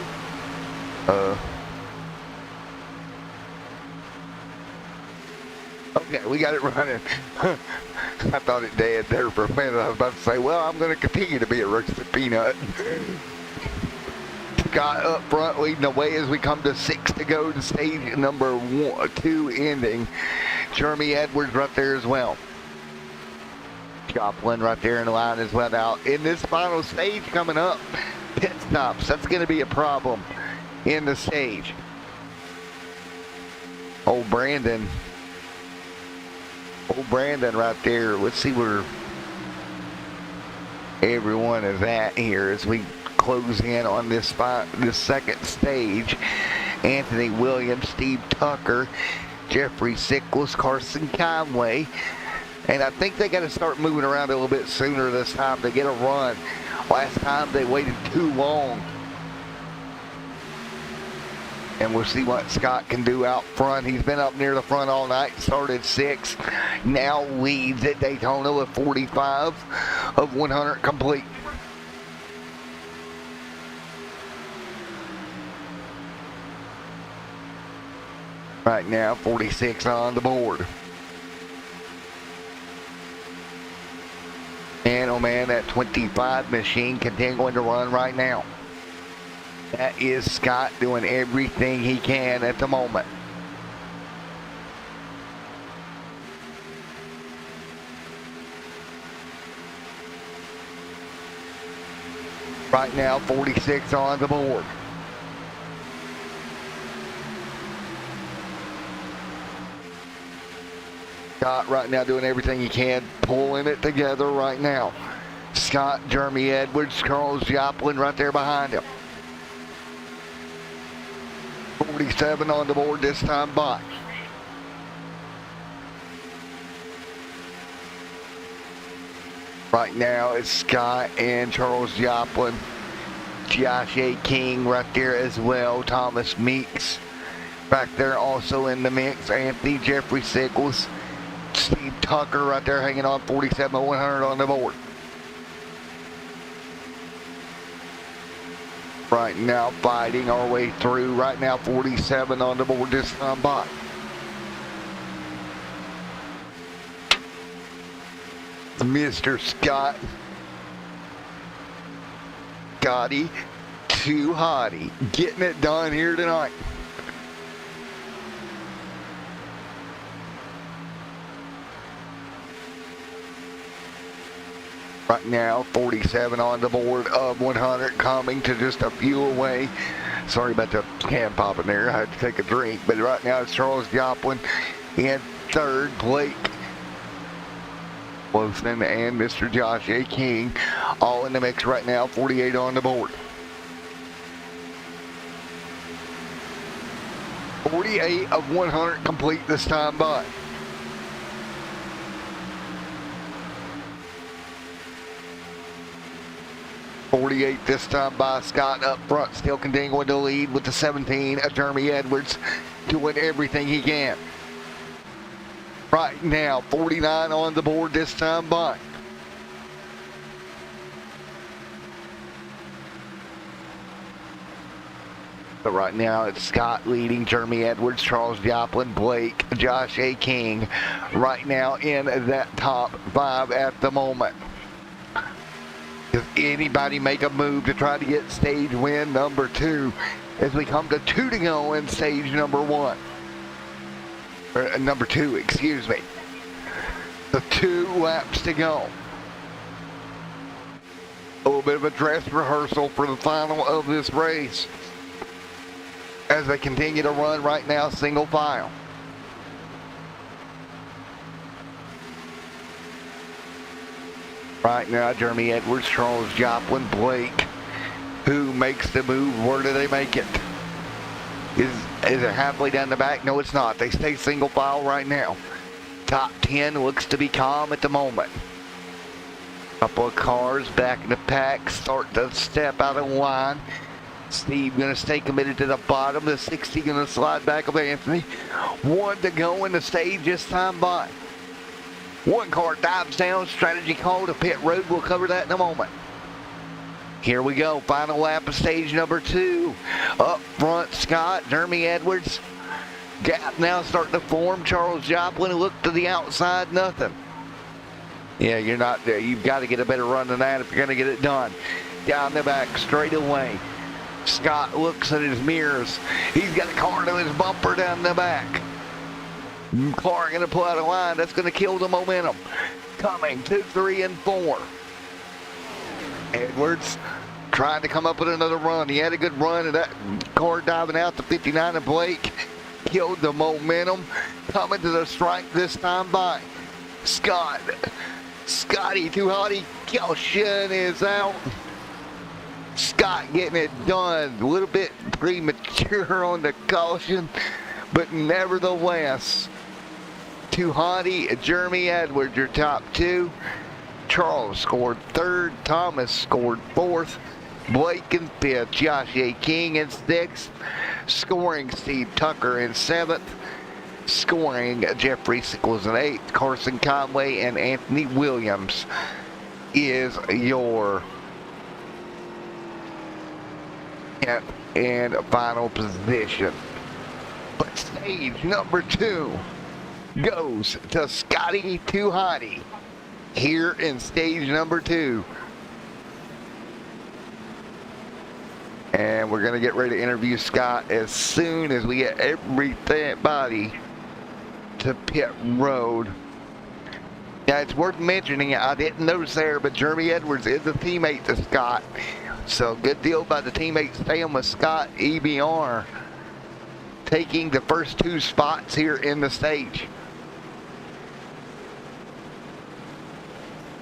Okay, we got it running. I thought it dead there for a minute. I was about to say, well, I'm going to continue to be a roasted peanut. Scott up front leading the way as we come to 6 to go to stage number 2 ending. Jeremy Edwards right there as well. Joplin right there in the line as well. Now, in this final stage coming up, pit stops. That's going to be a problem in the stage. Old Brandon Old Brandon right there. Let's see where everyone is at here as we close in on this spot, this second stage. Anthony Williams, Steve Tucker, Jeffrey Sickles, Carson Conway. And I think they got to start moving around a little bit sooner this time to get a run. Last time they waited too long. And we'll see what Scott can do out front. He's been up near the front all night, started 6th. Now leads at Daytona with 45 of 100 complete. Right now, 46 on the board. And oh man, that 25 machine continuing to run right now. That is Scott doing everything he can at the moment. Right now, 46 on the board. Scott right now doing everything he can, pulling it together right now. Scott, Jeremy Edwards, Charles Joplin right there behind him. 47 on the board this time by. Right now it's Scott and Charles Joplin. Josh A. King right there as well. Thomas Meeks back there also in the mix. Anthony Jeffrey Sickles. Steve Tucker right there hanging on 47 100 on the board. Right now fighting our way through. Right now 47 on the board this time by. Mr. Scott. Scotty too hottie. Getting it done here tonight. Right now, 47 on the board of 100, coming to just a few away. Sorry about the can popping there. I had to take a drink. But right now, it's Charles Joplin in third. Blake Wilson and Mr. Josh A. King all in the mix right now. 48 on the board. 48 of 100 complete this time by. .48 this time by. Scott up front, still continuing to lead with the 17 of Jeremy Edwards, doing everything he can. Right now, 49 on the board this time by. But right now, it's Scott leading, Jeremy Edwards, Charles Joplin, Blake, Josh A. King, right now in that top 5 at the moment. Does anybody make a move to try to get stage win number 2 as we come to 2 to go in stage number 1? Or number 2, excuse me. The 2 laps to go. A little bit of a dress rehearsal for the final of this race as they continue to run right now single file. Right now, Jeremy Edwards, Charles Joplin, Blake. Who makes the move? Where do they make it? Is it halfway down the back? No, it's not. They stay single file right now. Top 10 looks to be calm at the moment. Couple of cars back in the pack start to step out of line. Steve going to stay committed to the bottom. The 60 going to slide back of Anthony. 1 to go in the stage this time by. 1 car dives down, strategy call to pit road. We'll cover that in a moment. Here we go, final lap of stage number 2. Up front, Scott, Jeremy Edwards. Gap now starting to form. Charles Joplin, look to the outside, nothing. Yeah, you're not there. You've got to get a better run than that if you're going to get it done. Down the back, straight away. Scott looks at his mirrors. He's got a car to his bumper down the back. Clark going to pull out a line. That's going to kill the momentum. Coming 2, 3, and 4. Edwards trying to come up with another run. He had a good run, and that car diving out to 59 of Blake killed the momentum. Coming to the strike this time by. Scotty Too Hotty caution is out. Scott getting it done. A little bit premature on the caution, but nevertheless, Too Hotty, Jeremy Edwards, your top two. Charles scored third. Thomas scored fourth. Blake in fifth. Josh A. King in sixth. Scoring Steve Tucker in seventh. Scoring Jeffrey Sickles in eighth. Carson Conway and Anthony Williams is your 10th and final position. But stage number 2 goes to Scotty Too Hotty here in stage number 2. And we're going to get ready to interview Scott as soon as we get everybody to pit road. Now, it's worth mentioning, I didn't notice there, but Jeremy Edwards is a teammate to Scott. So good deal by the teammates staying with Scott. EBR taking the first 2 spots here in the stage.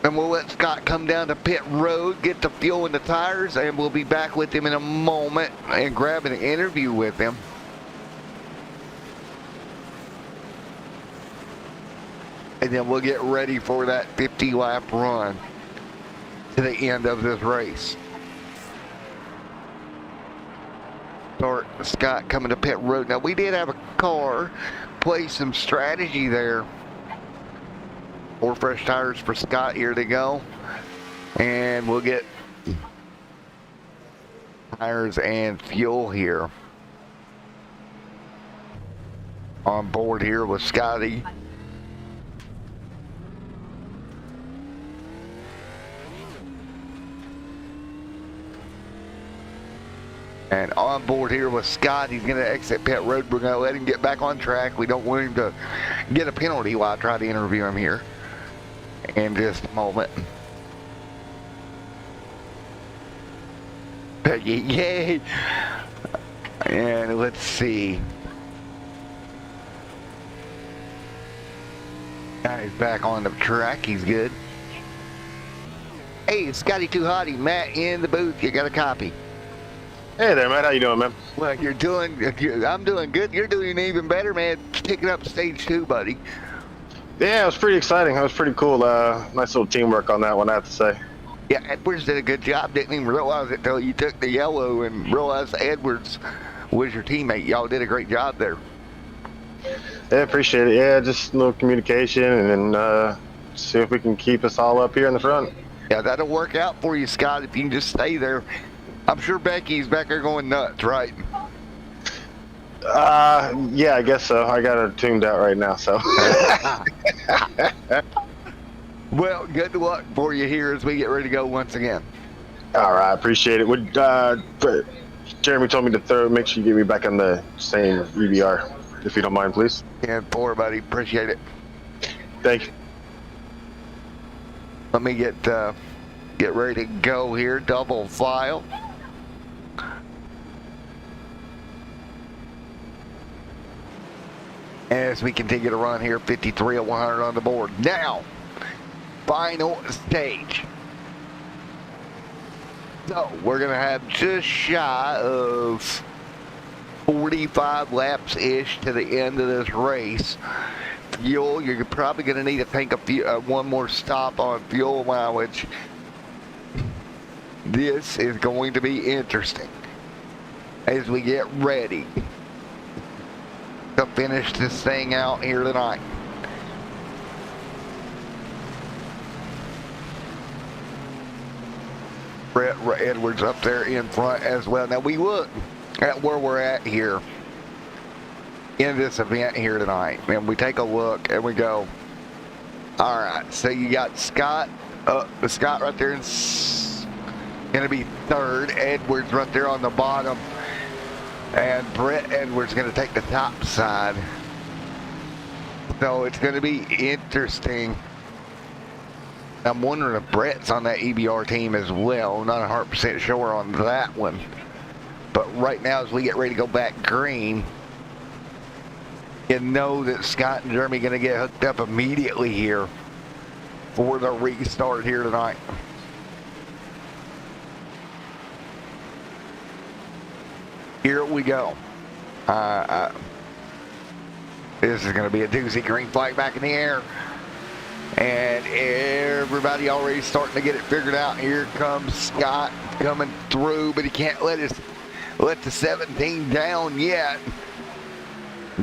And we'll let Scott come down to pit road, get the fuel in the tires, and we'll be back with him in a moment and grab an interview with him. And then we'll get ready for that 50-lap run to the end of this race. Start Scott coming to pit road. Now, we did have a car play some strategy there. 4 fresh tires for Scott here to go. And we'll get tires and fuel here on board here with Scotty. And on board here with Scott, he's going to exit pit road. We're going to let him get back on track. We don't want him to get a penalty while I try to interview him here in just a moment. Peggy, yay! And let's see. Now he's back on the track. He's good. Hey, Scotty Too Hotty, Matt in the booth. You got a copy. Hey there, Matt. How you doing, man? Well, I'm doing good. You're doing even better, man. Picking up stage 2, buddy. Yeah, it was pretty exciting. That was pretty cool. Nice little teamwork on that one, I have to say. Yeah, Edwards did a good job. Didn't even realize it till you took the yellow and realized Edwards was your teammate. Y'all did a great job there. Yeah, appreciate it. Yeah, just a little communication and then see if we can keep us all up here in the front. Yeah, that'll work out for you, Scott, if you can just stay there. I'm sure Becky's back there going nuts, right? Yeah, I guess so. I got her tuned out right now, so. Well, good luck for you here as we get ready to go once again. All right, appreciate it. Would Jeremy told me to make sure you get me back on the same EBR, if you don't mind, please. Yeah, for buddy, appreciate it. Thank you. Let me get ready to go here, double file. As we continue to run here, 53 of 100 on the board. Now, final stage. So, we're going to have just shy of 45 laps-ish to the end of this race. Fuel, you're probably going to need to take one more stop on fuel mileage. This is going to be interesting as we get ready to finish this thing out here tonight. Brett Edwards up there in front as well. Now we look at where we're at here in this event here tonight, and we take a look and we go, all right, so you got Scott right there is gonna be third, Edwards right there on the bottom, and Brett Edwards going to take the top side. So it's going to be interesting. I'm wondering if Brett's on that EBR team as well. Not 100% sure on that one. But right now, as we get ready to go back green, you know that Scott and Jeremy are going to get hooked up immediately here for the restart here tonight. Here we go. This is going to be a doozy. Green flag back in the air. And everybody already starting to get it figured out. Here comes Scott coming through, but he can't let the 17 down yet.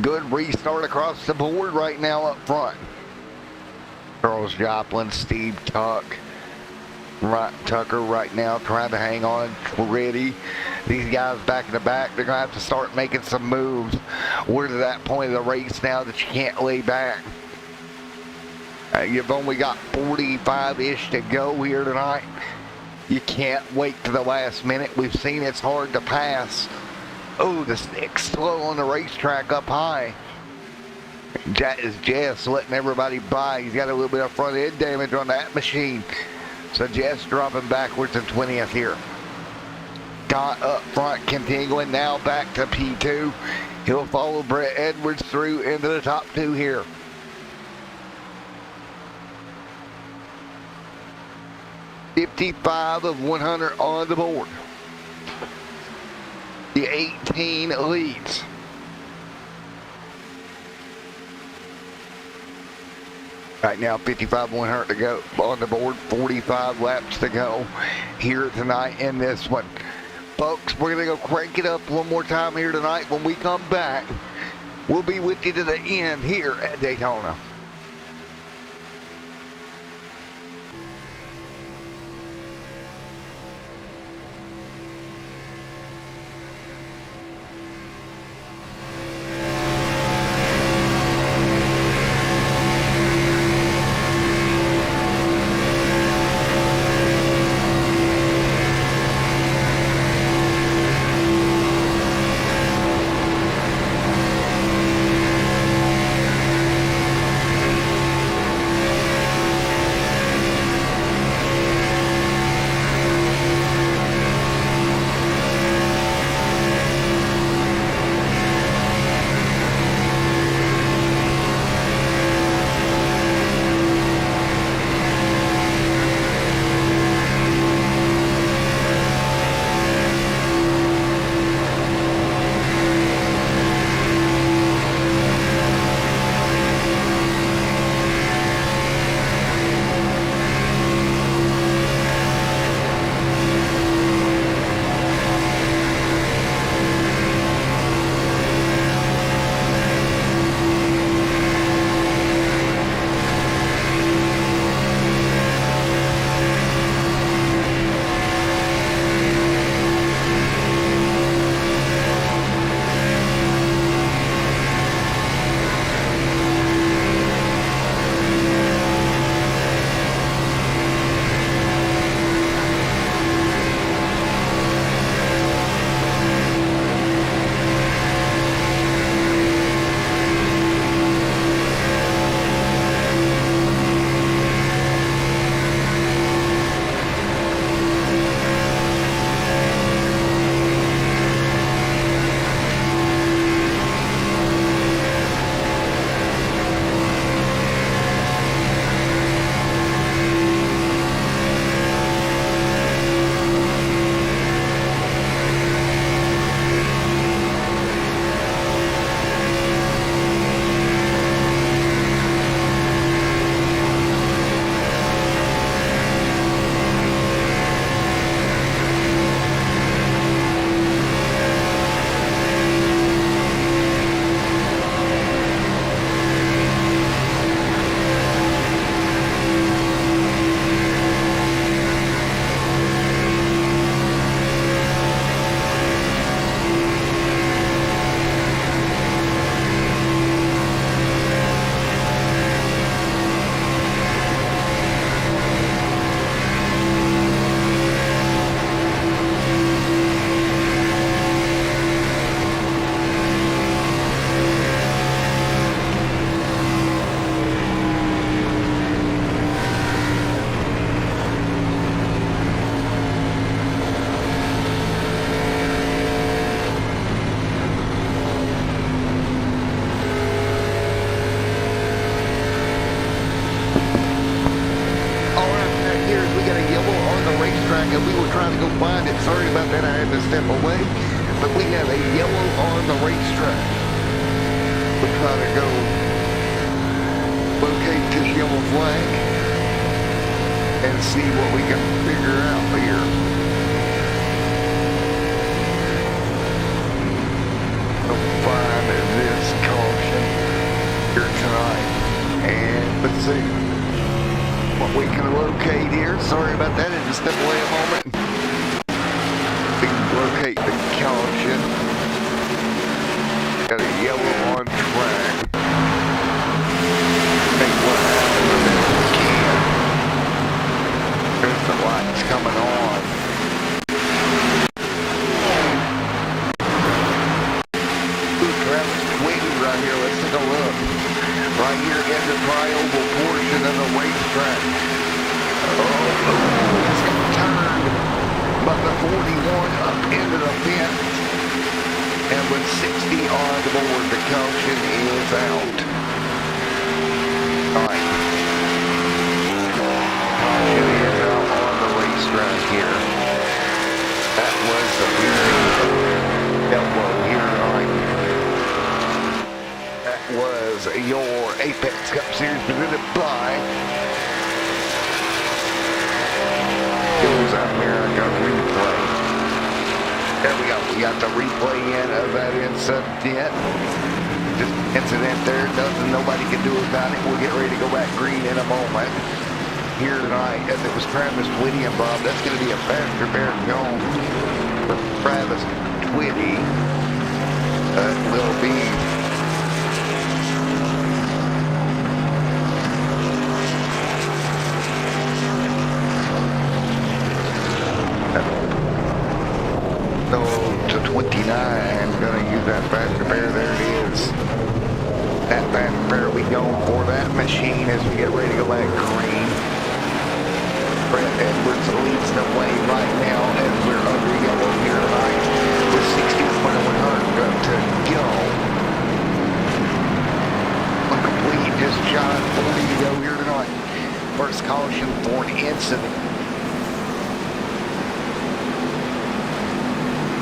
Good restart across the board right now up front. Charles Joplin, Steve Tucker right now trying to hang on. Ready. These guys back in the back, they're going to have to start making some moves. We're to that point of the race now that you can't lay back. You've only got 45-ish to go here tonight. You can't wait to the last minute. We've seen it's hard to pass. Oh, the stick's slow on the racetrack up high. That is Jess letting everybody by. He's got a little bit of front end damage on that machine. So Jess dropping backwards in 20th here. Scott up front, continuing now back to P2. He'll follow Brett Edwards through into the top two here. $55 of 100 on the board. The 18 leads. Right now, 55 100 to go on the board. 45 laps to go here tonight in this one. Folks, we're going to go crank it up one more time here tonight. When we come back, we'll be with you to the end here at Daytona. it. Sorry about that, I had to step away. But we have a yellow on the racetrack. We'll try to go locate this yellow flag and see what we can figure out here. We'll find this caution here tonight. And let's see what we can locate here. Sorry about that, I had to step away a moment. We can locate the caution. Got a yellow on track. Think what happened with that we can. There's the lights coming on. Ooh, Travis waiting right here. Let's take a look. Right here in the tri-oval portion of the racetrack. It's turned, but the 41 up into the fence. And with 60 on the board, the caution is out. All right. Caution is out on the racetrack here. That was the losing elbow here tonight. That was your Apex Cup Series presented by America Replay. There we go. We got the replay in of that incident. Just incident there. Nothing nobody can do about it. We'll get ready to go back green in a moment. Here tonight, as it was Travis Twitty involved, that's going to be a faster bear gone for Travis Twitty. Will be to 29, gonna use that faster bear, there it is. That faster bear we going for that machine as we get ready to go back green. Brett Edwards leads the way right now as we're under yellow here tonight with 61 and 100 to go. Complete, just shy of 40 to go here tonight. First caution for an incident.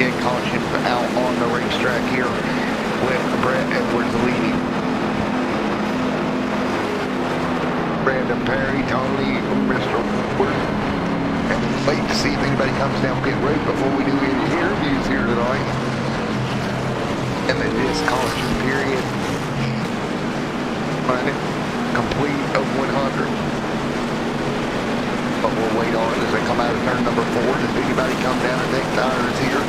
Get caution out on the racetrack here with Brett Edwards leading. Brandon Perry, Tony, Mr. Wood. And wait to see if anybody comes down pit road before we do any interviews here tonight. And then this caution period. Complete of 100. But we'll wait on it as they come out of turn number 4. Does anybody come down and take tires here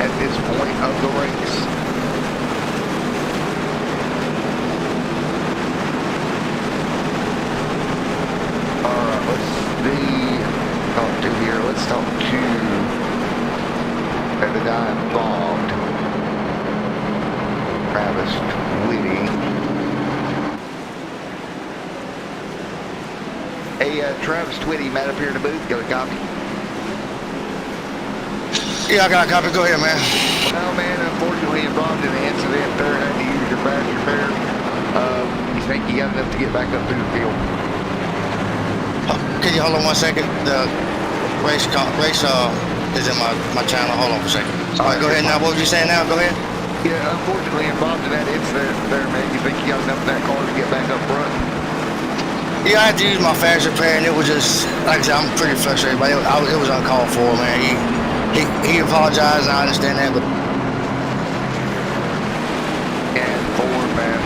at this point of the race? Alright, talk to here. Let's talk to the guy involved, Travis Twitty. Hey, Travis Twitty, Matt up here in the booth. Got a copy? Yeah, I got a copy. Go ahead, man. No, man, unfortunately involved in the incident there. Had to use your faster bear. You think you got enough to get back up through the field? Can you hold on 1 second? The race is in my channel. Hold on for a second. All right, go ahead now. What were you saying now? Go ahead. Yeah, unfortunately involved in that incident there, man. You think you got enough in that car to get back up front? Yeah, I had to use my faster player, and it was just, like I said, I'm pretty frustrated, but it was uncalled for, man. He apologized, and I understand that, but... And 4, man.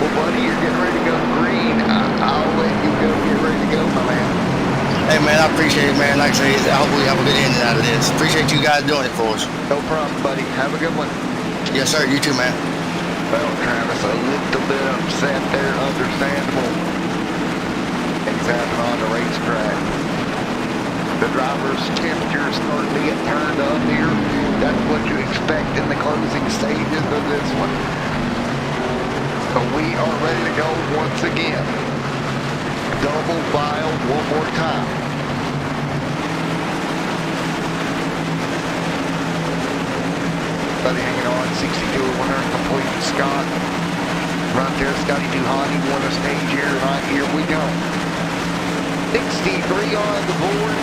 Well, buddy, you're getting ready to go green. I'll let you go get ready to go, my man. Hey, man, I appreciate it, man. Like I say, I hope we have a good ending out of this. Appreciate you guys doing it for us. No problem, buddy. Have a good one. Yes, sir. You too, man. Well, Travis, a little bit upset there, understandable. Things happen on the racetrack. The driver's temperature is starting to get turned up here. That's what you expect in the closing stages of this one. So we are ready to go once again. Double file one more time. Buddy hanging on, 62 winner, complete Scott. Right there, Scotty Duhani won a stage here tonight. Here we go. 63 on the board.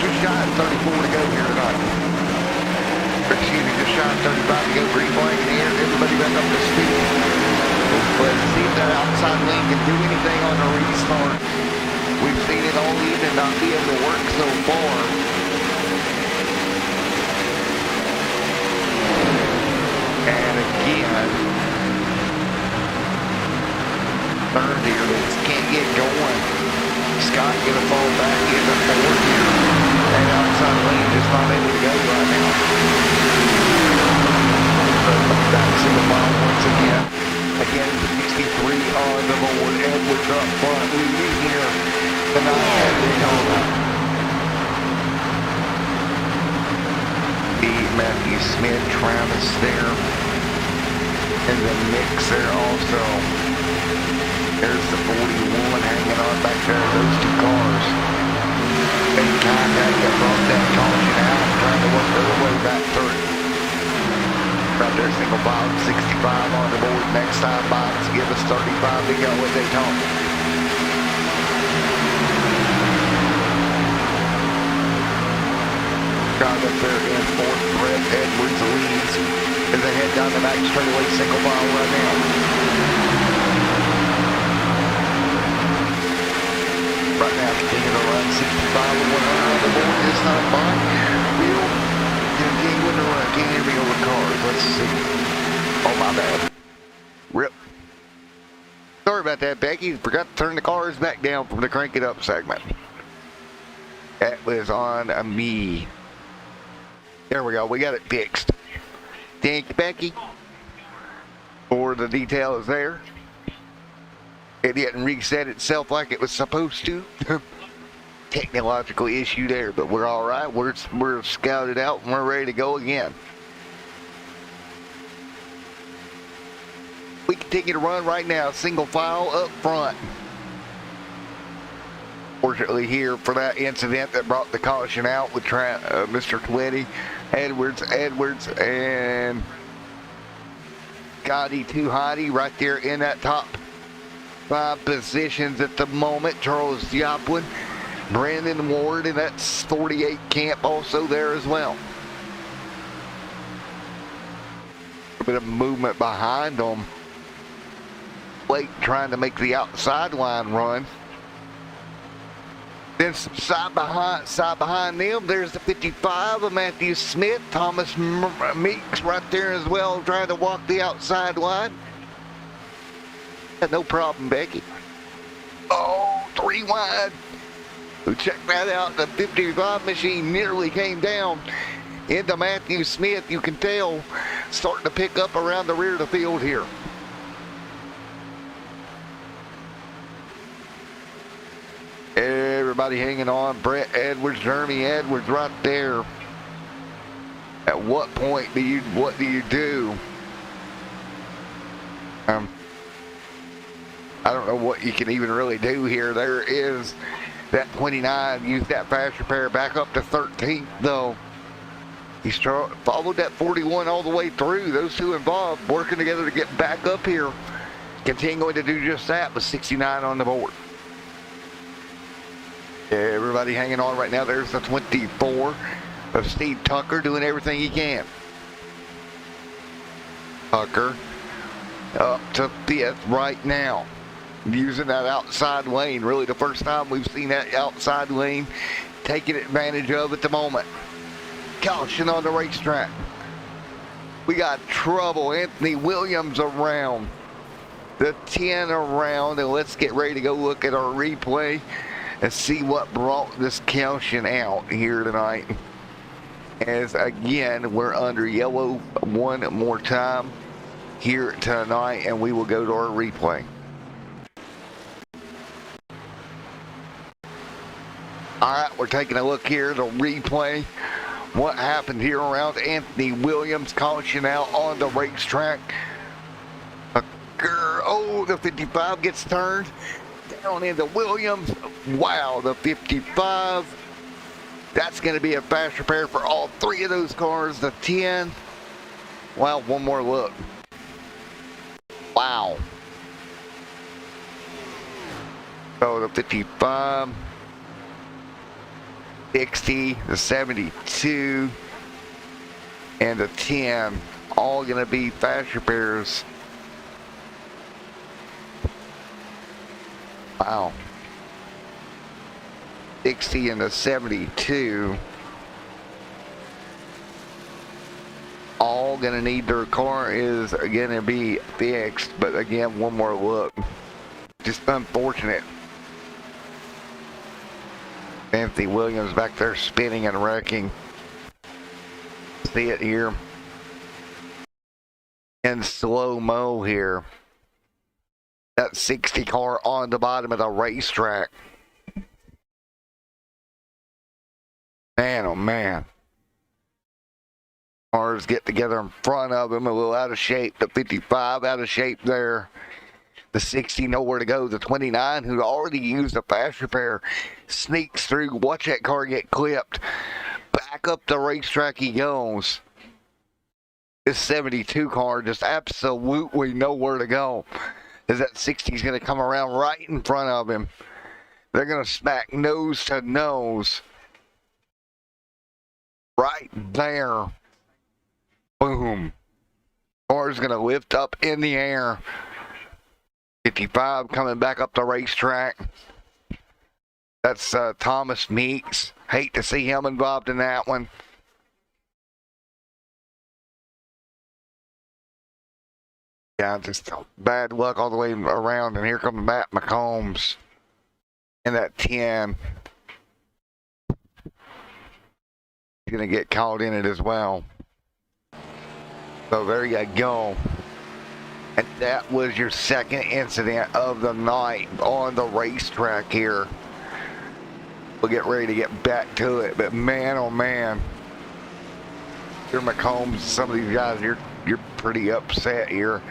just shy of 34 to go here tonight. Excuse me, just shy of 35 to go. Green flag in the air. Everybody back up to speed. Let's see if that outside lane can do anything on the restart. We've seen it all evening not be able to work so far. And again, third here, they just can't get going. Scott gonna fall back into fourth here. And outside lane just not able to go right now. Back single mile once again. Again, 63 on the board. Edwards up front, leading here tonight at Daytona. Matthew Smith, Travis there in the mix there also. There's the 41 hanging on back there, those two cars. They contact that brought that caution out, trying to work their way back through. Right there, single file, 65 on the board. Next time box, give us 35 to go at Daytona. Got up there in fourth, Brett Edwards leads as they head down the back straightaway, single file right now. Right now, continue to run 65 and 100 on the board this time, Mike. We'll continue to run. Can't hear me over cars. Let's see. Oh, my bad. Rip. Sorry about that, Becky. Forgot to turn the cars back down from the crank it up segment. That was on me. There we go. We got it fixed. Thank you, Becky, for the details there. It didn't reset itself like it was supposed to. Technological issue there, but we're all right. We're scouted out and we're ready to go again. We continue to run right now, single file up front. Fortunately here for that incident that brought the caution out with Mr. Twitty, Edwards, and Gotti Too Hottie right there in that top 5 positions at the moment. Charles Joplin, Brandon Ward in that 48 camp also there as well. A bit of movement behind them. Blake trying to make the outside line run. Then side behind them, there's the 55 of Matthew Smith. Thomas Meeks right there as well, trying to walk the outside line. No problem, Becky. Oh, 3 wide. So check that out. The 55 machine nearly came down into Matthew Smith. You can tell starting to pick up around the rear of the field here. Everybody hanging on. Brett Edwards, Jeremy Edwards right there. At what point what do you do? I don't know what you can even really do here. There is that 29. Use that fast repair back up to 13th though. He's followed that 41 all the way through. Those two involved working together to get back up here. Continuing to do just that with 69 on the board. Everybody hanging on right now. There's the 24 of Steve Tucker doing everything he can. Tucker up to 5th right now. Using that outside lane. Really the first time we've seen that outside lane taking advantage of at the moment. Caution on the racetrack. We got trouble. Anthony Williams around. The 10 around. And let's get ready to go look at our replay and see what brought this caution out here tonight. As again, we're under yellow one more time here tonight, and we will go to our replay. All right, we're taking a look here at the replay. What happened here around Anthony Williams, caution out on the racetrack. Oh, the 55 gets turned down into Williams. Wow, the 55. That's going to be a fast repair for all 3 of those cars. The 10. Wow, one more look. Wow. So the 55. 60, the 72, and the 10, all going to be fast repairs. Wow. 60 and the 72, all going to need their car is going to be fixed. But again, one more look. Just unfortunate. Anthony Williams back there spinning and wrecking. See it here in slow-mo here. That 60 car on the bottom of the racetrack. Man, oh man. Cars get together in front of him, a little out of shape. The 55 out of shape there. The 60 nowhere to go. The 29 who already used a fast repair sneaks through. Watch that car get clipped. Back up the racetrack he goes. This 72 car just absolutely nowhere to go. As that 60 is going to come around right in front of him. They're going to smack nose to nose. Right there. Boom. Car's going to lift up in the air. 55 coming back up the racetrack. That's Thomas Meeks. Hate to see him involved in that one. Yeah, just bad luck all the way around. And here comes Matt McCombs in that 10. He's going to get caught in it as well. So there you go. And that was your second incident of the night on the racetrack here. We'll get ready to get back to it. But man, oh man. Here McCombs, some of these guys, you're pretty upset here.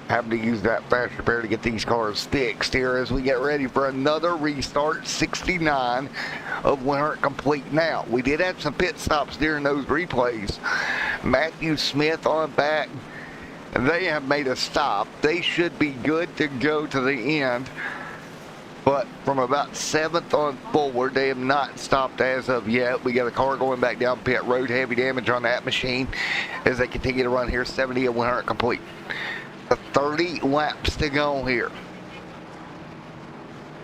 Having to use that fast repair to get these cars fixed here as we get ready for another restart. 69 of 100 complete now. We did have some pit stops during those replays. Matthew Smith on back. They have made a stop. They should be good to go to the end. But from about 7th on forward, they have not stopped as of yet. We got a car going back down pit road. Heavy damage on that machine as they continue to run here. 70 of 100 complete. 30 laps to go here.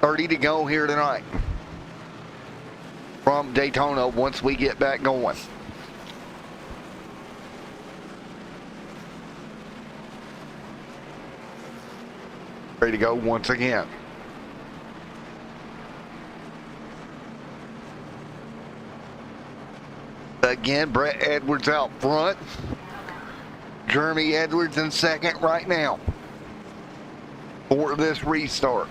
30 to go here tonight from Daytona once we get back going. Ready to go once again. Again, Brett Edwards out front. Jeremy Edwards in second right now for this restart.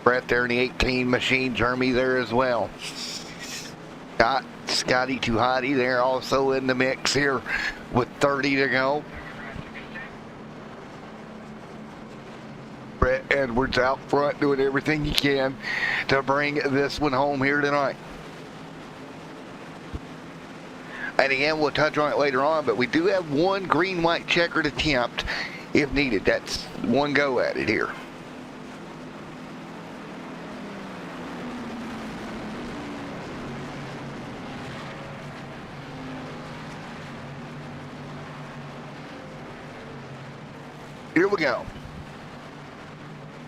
Brett there in the 18 machine. Jeremy there as well. Got Scotty Tuhati there also in the mix here with 30 to go. Brett Edwards out front doing everything he can to bring this one home here tonight. And again, we'll touch on it later on, but we do have one green-white checkered attempt if needed. That's one go at it here. Here we go.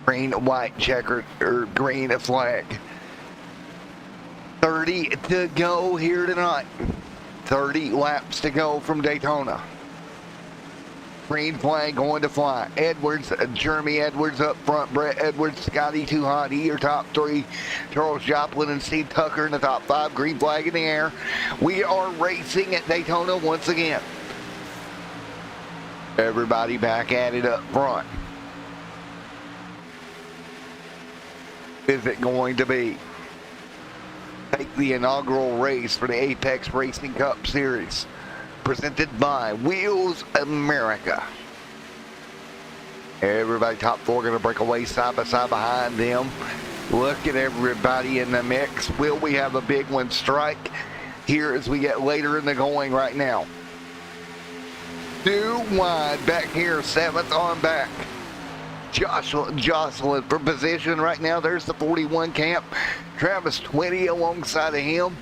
Green, white, checkered, or green flag. 30 to go here tonight. 30 laps to go from Daytona. Green flag going to fly. Edwards, Jeremy Edwards up front. Brett Edwards, Scotty Tuhati, your top three. Charles Joplin and Steve Tucker in the top five. Green flag in the air. We are racing at Daytona once again. Everybody back at it up front. Is it going to be? Take the inaugural race for the Apex Racing Cup Series, presented by Wheels America. Everybody top four going to break away side by side behind them. Look at everybody in the mix. Will we have a big one strike here as we get later in the going right now? 2 wide back here, 7th on back. Jocelyn for position right now. There's the 41 camp. Travis 20 alongside of him.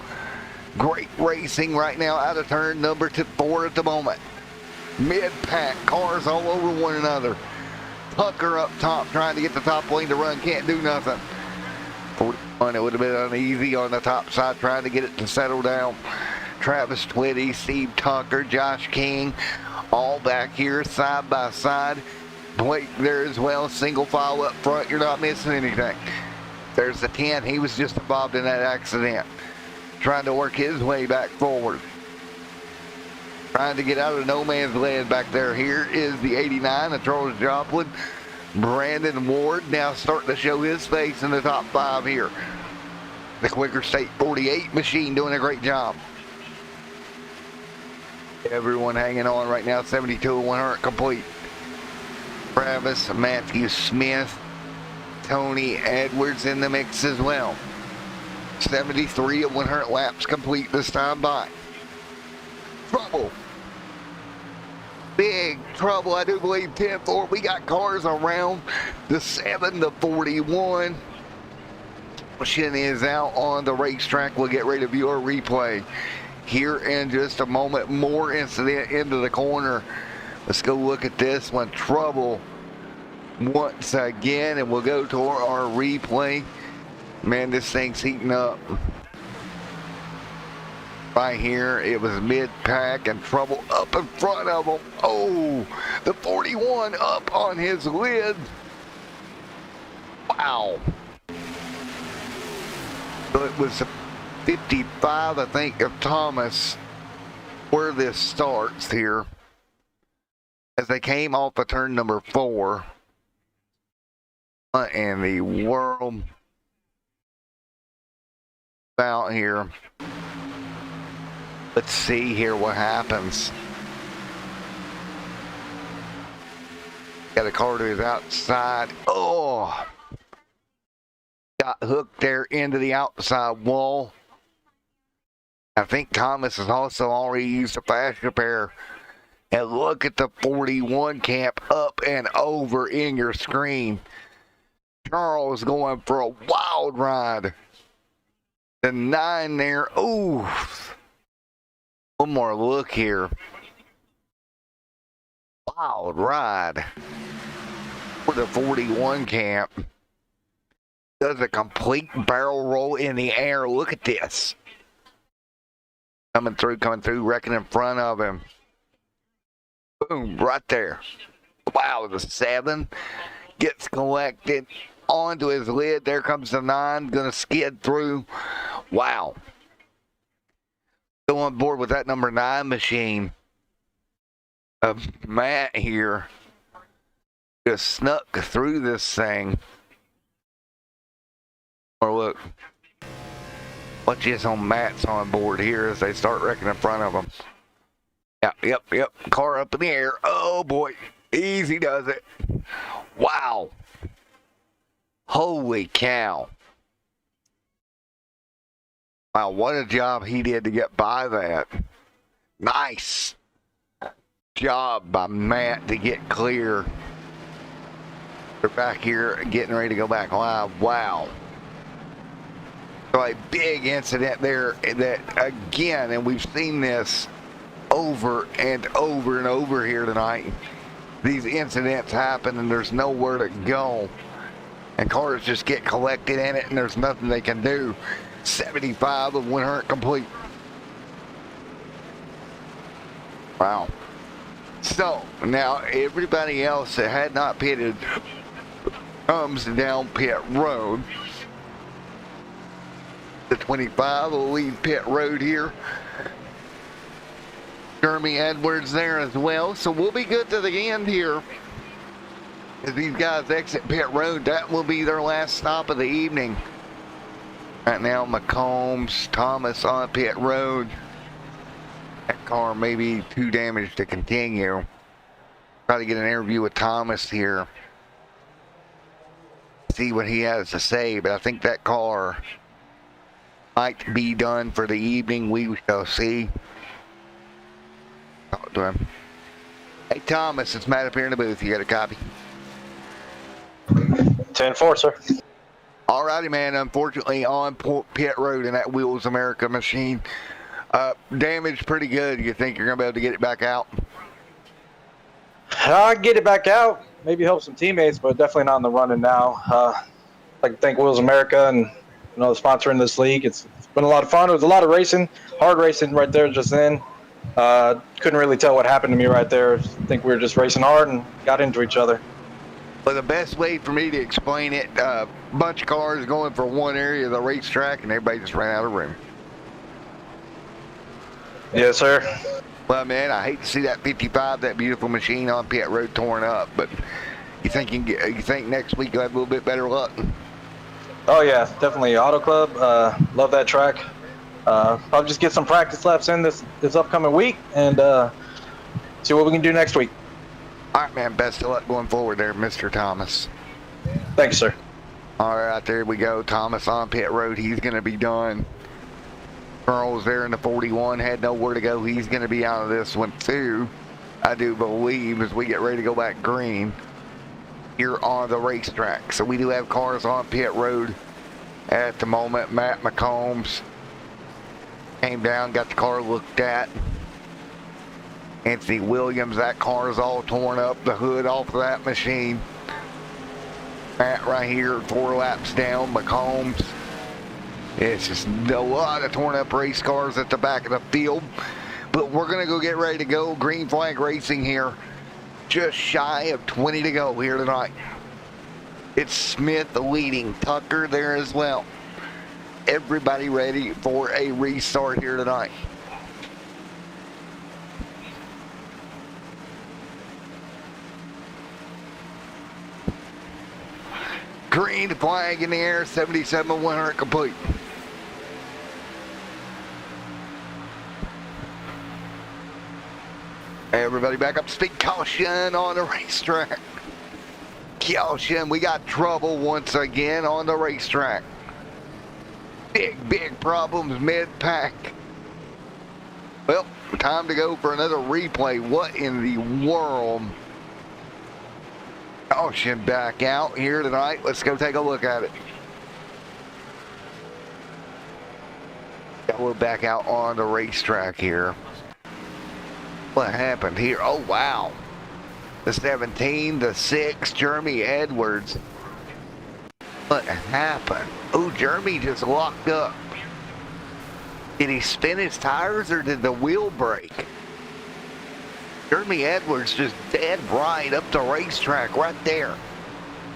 Great racing right now out of turn number 4 at the moment. Mid-pack, cars all over one another. Tucker up top trying to get the top lane to run, can't do nothing. 41, it would have been uneasy on the top side trying to get it to settle down. Travis Twitty, Steve Tucker, Josh King, all back here side by side. Blake there as well, single file up front, you're not missing anything. There's the 10, he was just involved in that accident. Trying to work his way back forward. Trying to get out of no man's land back there. Here is the 89, the Charles Joplin. Brandon Ward now starting to show his face in the top 5 here. The Quicker State 48 machine doing a great job. Everyone hanging on right now, 72 and 100 complete. Travis, Matthew Smith, Tony Edwards in the mix as well. 73 of 100 laps complete this time by. Trouble. Big trouble, I do believe 10-4. We got cars around the 7 to 41. Caution is out on the racetrack. We'll get ready to view our replay here in just a moment. More incident into the corner. Let's go look at this one. Trouble once again, and we'll go to our replay. Man, this thing's heating up. Right here, it was mid-pack and trouble up in front of him. Oh, the 41 up on his lid. Wow. So it was 55, I think, of Thomas where this starts here. As they came off of turn number 4. What in the world out here? Let's see here what happens. Got a car to his outside. Oh! Got hooked there into the outside wall. I think Thomas has also already used a fast repair. And look at the 41 camp up and over in your screen. Charles going for a wild ride. The 9 there. Ooh. One more look here. Wild ride. For the 41 camp. Does a complete barrel roll in the air. Look at this. Coming through, wrecking in front of him. Boom, right there. Wow, the 7 gets collected onto his lid. There comes the 9, gonna skid through. Wow. Go on board with that number 9 machine. Matt here just snuck through this thing. Or look. Watch this on Matt's on board here as they start wrecking in front of him. Yep. Car up in the air. Oh boy. Easy does it. Wow. Holy cow. Wow, what a job he did to get by that. Nice job by Matt to get clear. They're back here getting ready to go back live. Wow. So a big incident there that again, and we've seen this over and over and over here tonight. These incidents happen and there's nowhere to go. And cars just get collected in it and there's nothing they can do. 75 of 100 complete. Wow. So now everybody else that had not pitted comes down pit road. The 25 will leave pit road here. Jeremy Edwards there as well. So we'll be good to the end here. As these guys exit pit road, that will be their last stop of the evening. Right now, McCombs, Thomas on pit road. That car may be too damaged to continue. Try to get an interview with Thomas here. See what he has to say, but I think that car might be done for the evening. We shall see. Talk to him. Hey Thomas, it's Matt up here in the booth. You got a copy? 10-4, sir. Alrighty, man. Unfortunately, on pit road in that Wheels America machine, damaged pretty good. You think you're gonna be able to get it back out? I get it back out. Maybe help some teammates, but definitely not in the running now. I'd like to thank Wheels America and the sponsor in this league. It's been a lot of fun. It was a lot of racing, hard racing right there just then. Couldn't really tell what happened to me right there. I think we were just racing hard and got into each other. Well, the best way for me to explain it, a bunch of cars going for one area of the racetrack, and everybody just ran out of room. Yes, sir. Well, man, I hate to see that 55, that beautiful machine on pit road torn up, but you think next week you'll have a little bit better luck? Oh yeah, definitely. Auto Club, love that track. I'll just get some practice laps in this upcoming week and see what we can do next week. All right, man. Best of luck going forward there, Mr. Thomas. Thank you, sir. All right, there we go. Thomas on pit road. He's going to be done. Earl's there in the 41. Had nowhere to go. He's going to be out of this one, too, I do believe, as we get ready to go back green here on the racetrack. So we do have cars on pit road at the moment. Matt McCombs came down, got the car looked at. Anthony Williams, that car is all torn up, the hood off of that machine. Matt right here, 4 laps down, McCombs. It's just a lot of torn up race cars at the back of the field. But we're gonna go get ready to go. Green flag racing here. Just shy of 20 to go here tonight. It's Smith leading, Tucker there as well. Everybody ready for a restart here tonight. Green flag in the air, 77-100 complete. Everybody back up to speed. Caution on the racetrack. Caution, we got trouble once again on the racetrack. Big problems mid-pack. Well, time to go for another replay. What in the world? Caution back out here tonight. Let's go take a look at it. Yeah, we're back out on the racetrack here. What happened here? Oh, wow. The 17, the 6, Jeremy Edwards. What happened? Oh, Jeremy just locked up. Did he spin his tires or did the wheel break? Jeremy Edwards just dead right up the racetrack right there.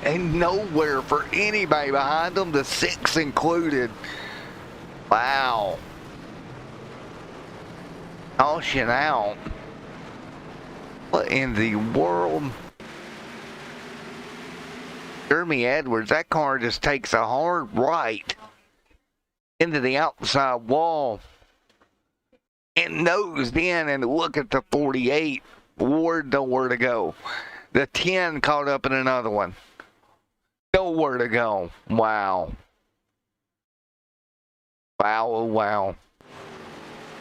And nowhere for anybody behind him, the 6 included. Wow. Caution out. What in the world? Jeremy Edwards, that car just takes a hard right into the outside wall and nosed in, and look at the 48. Ward, nowhere to go. The 10 caught up in another one. Nowhere to go. Wow. Wow, oh wow.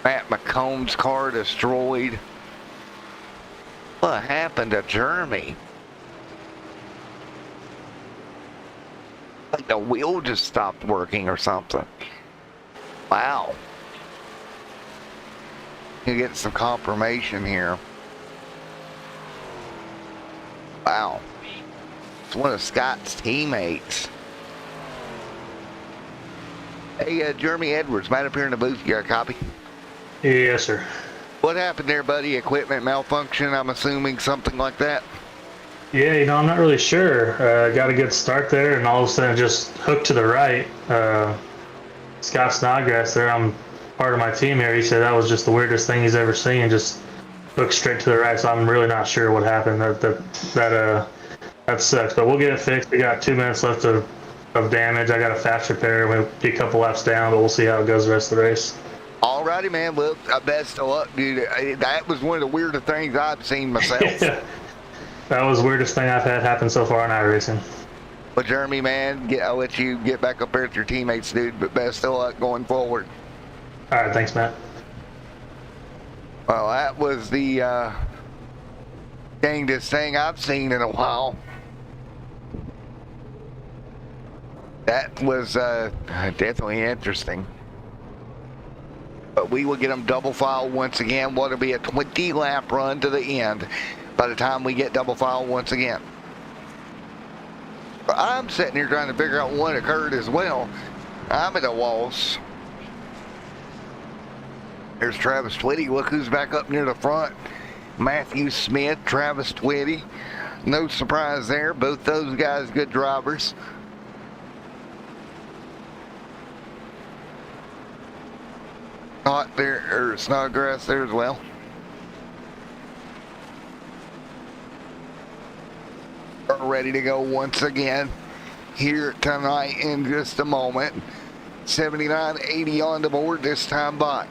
Matt McCombs' car destroyed. What happened to Jeremy? Like the wheel just stopped working or something. Wow. You get some confirmation here. Wow. It's one of Scott's teammates. Hey, Jeremy Edwards, might appear in the booth. You got a copy? Yes, sir. What happened there, buddy? Equipment malfunction, I'm assuming, something like that? Yeah, I'm not really sure. Got a good start there, and all of a sudden just hooked to the right. Scott Snodgrass there, I'm part of my team here. He said that was just the weirdest thing he's ever seen, just hooked straight to the right. So I'm really not sure what happened. That sucks, but we'll get it fixed. We got 2 minutes left of damage. I got a fast repair. We'll be a couple laps down, but we'll see how it goes the rest of the race. Alrighty, man. Well, best of luck, dude. That was one of the weirder things I've seen myself. Yeah. That was the weirdest thing I've had happen so far in iRacing. Well, Jeremy, man, I'll let you get back up there with your teammates, dude, but best of luck going forward. All right, thanks, Matt. Well, that was the dangest thing I've seen in a while. That was definitely interesting. But we will get them double file once again. What'll be a 20 lap run to the end by the time we get double file once again. But I'm sitting here trying to figure out what occurred as well. I'm at a loss. There's Travis Twitty. Look who's back up near the front. Matthew Smith, Travis Twitty. No surprise there. Both those guys good drivers. Hot there, or Snodgrass there as well. We're ready to go once again here tonight in just a moment. 79-80 on the board this time by.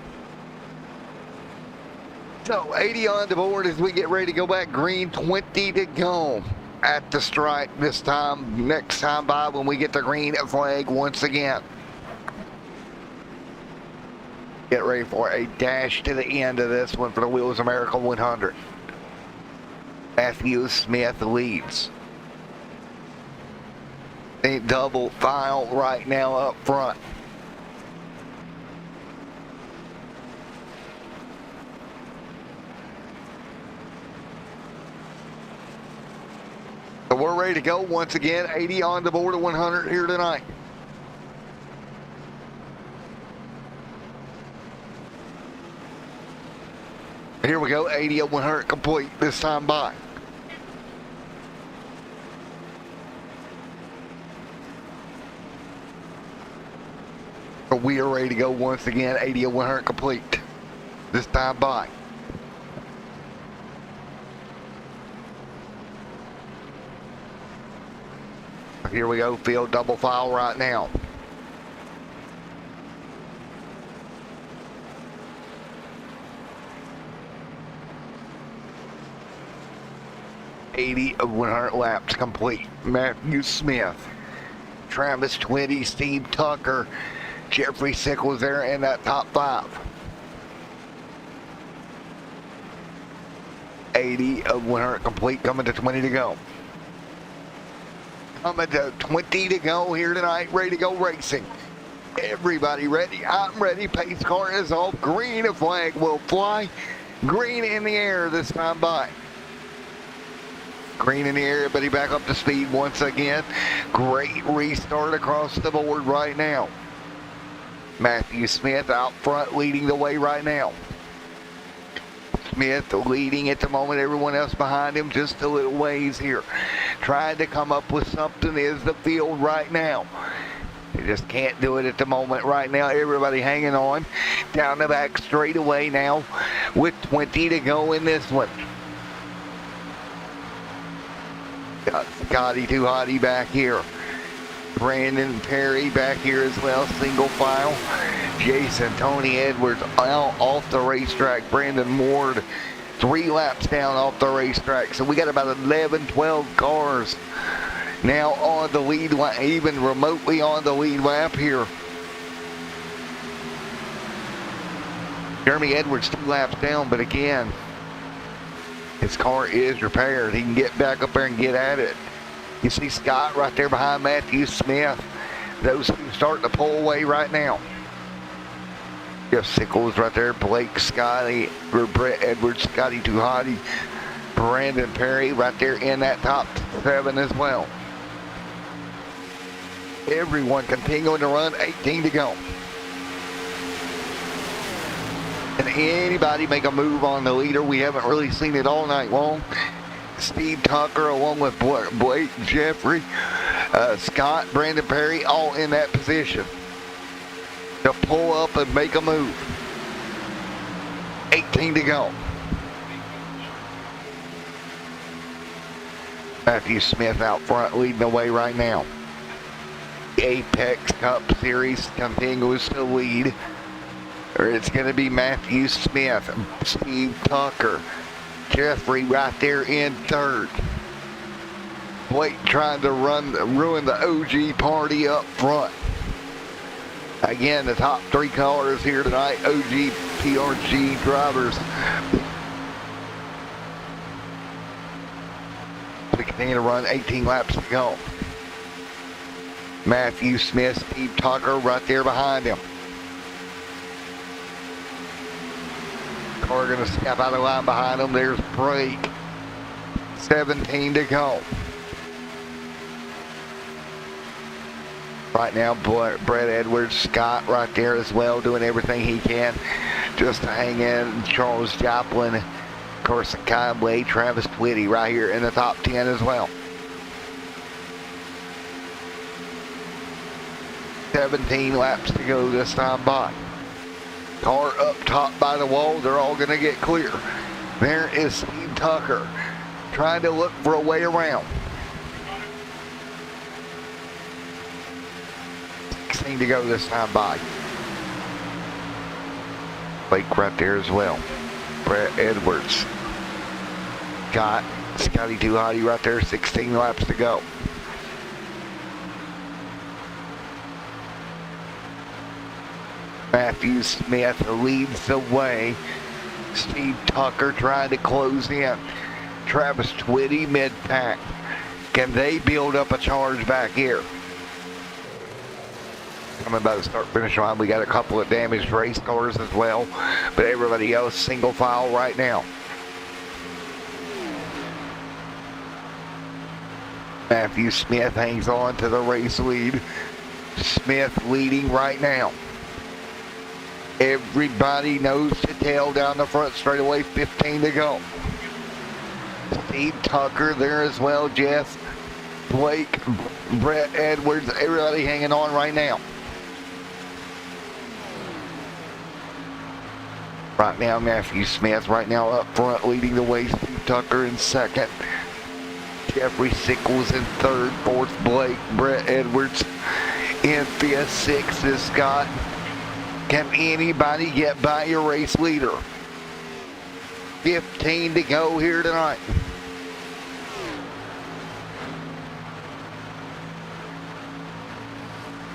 So 80 on the board as we get ready to go back. Green, 20 to go at the stripe this time. Next time by when we get the green flag once again. Get ready for a dash to the end of this one for the Wheels America 100. Matthew Smith leads. A double file right now up front. So we're ready to go once again. 80 on the board of 100 here tonight. Here we go, 80 of 100 complete this time by. So we are ready to go once again, 80 of 100 complete this time by. Here we go, field double file right now. $80 of 100 laps complete. Matthew Smith, Travis Twitty, Steve Tucker, Jeffrey Sickles there in that top five. 80 of 100 complete, coming to 20 to go. Coming to 20 to go here tonight, ready to go racing. Everybody ready? I'm ready. Pace car is off. Green flag will fly. Green in the air this time by. Green in the air, everybody back up to speed once again. Great restart across the board right now. Matthew Smith out front leading the way right now. Smith leading at the moment, everyone else behind him just a little ways here. Trying to come up with something is the field right now. They just can't do it at the moment right now. Everybody hanging on. Down the back straightaway now with 20 to go in this one. Got Scotty Too Hottie back here. Brandon Perry back here as well, single file. Jason Tony Edwards out off the racetrack. Brandon Ward 3 laps down off the racetrack. So we got about 11, 12 cars now on the lead lap, even remotely on the lead lap here. Jeremy Edwards 2 laps down, but again, his car is repaired. He can get back up there and get at it. You see Scott right there behind Matthew Smith. Those two starting to pull away right now. Jeff Sickles right there. Blake Scotty, or Brett Edwards, Scotty Too Hottie. Brandon Perry right there in that top 7 as well. Everyone continuing to run, 18 to go. Can anybody make a move on the leader? We haven't really seen it all night long. Steve Tucker along with Blake, Jeffrey, Scott, Brandon Perry, all in that position to pull up and make a move. 18 to go. Matthew Smith out front leading the way right now. Apex Cup Series continues to lead. Or it's going to be Matthew Smith, Steve Tucker, Jeffrey right there in third. Blake trying to ruin the OG party up front. Again, the top 3 cars here tonight, OG PRG drivers. We continue to run 18 laps to go. Matthew Smith, Steve Tucker right there behind him. Car gonna step out of line behind him. There's break. 17 to go. Right now, Brett Edwards, Scott right there as well, doing everything he can just to hang in. Charles Joplin, of course, Conway, Travis Twitty right here in the top 10 as well. 17 laps to go this time by. Car up top by the wall, they're all going to get clear. There is Steve Tucker trying to look for a way around. 16 to go this time by. Blake right there as well. Brett Edwards. Got Scotty Too Hottie right there, 16 laps to go. Matthew Smith leads the way. Steve Tucker trying to close in. Travis Twitty mid-pack. Can they build up a charge back here? Coming by the start-finish line, we got a couple of damaged race cars as well, but everybody else single file right now. Matthew Smith hangs on to the race lead. Smith leading right now. Everybody knows to tail down the front straightaway, 15 to go. Steve Tucker there as well, Jeff, Blake, Brett Edwards, everybody hanging on right now. Right now, Matthew Smith right now up front leading the way. Steve Tucker in second. Jeffrey Sickles in third. Fourth, Blake. Brett Edwards in fifth. Sixth is Scott. Can anybody get by your race leader? 15 to go here tonight.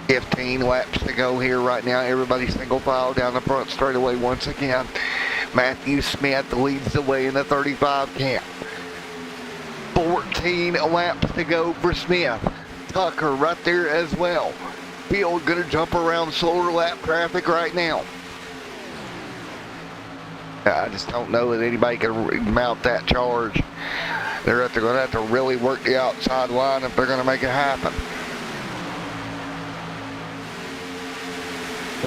$15 laps to go here right now. Everybody single file down the front straightaway once again. Matthew Smith leads the way in the 35 camp. 14 laps to go for Smith. Tucker right there as well. Field gonna jump around slower lap traffic right now. I just don't know that anybody can mount that charge. They're gonna have to really work the outside line if they're gonna make it happen.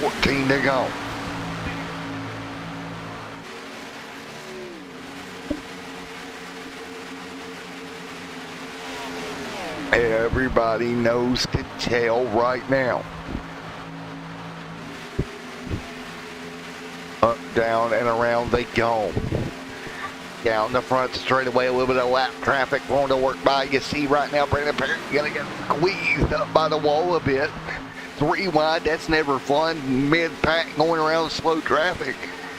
14 to go. Everybody knows to tail right now. Up, down, and around they go. Down the front straightaway, a little bit of lap traffic going to work by. You see right now, Brandon Parent gonna get squeezed up by the wall a bit. 3 wide, that's never fun. Mid-pack going around slow traffic.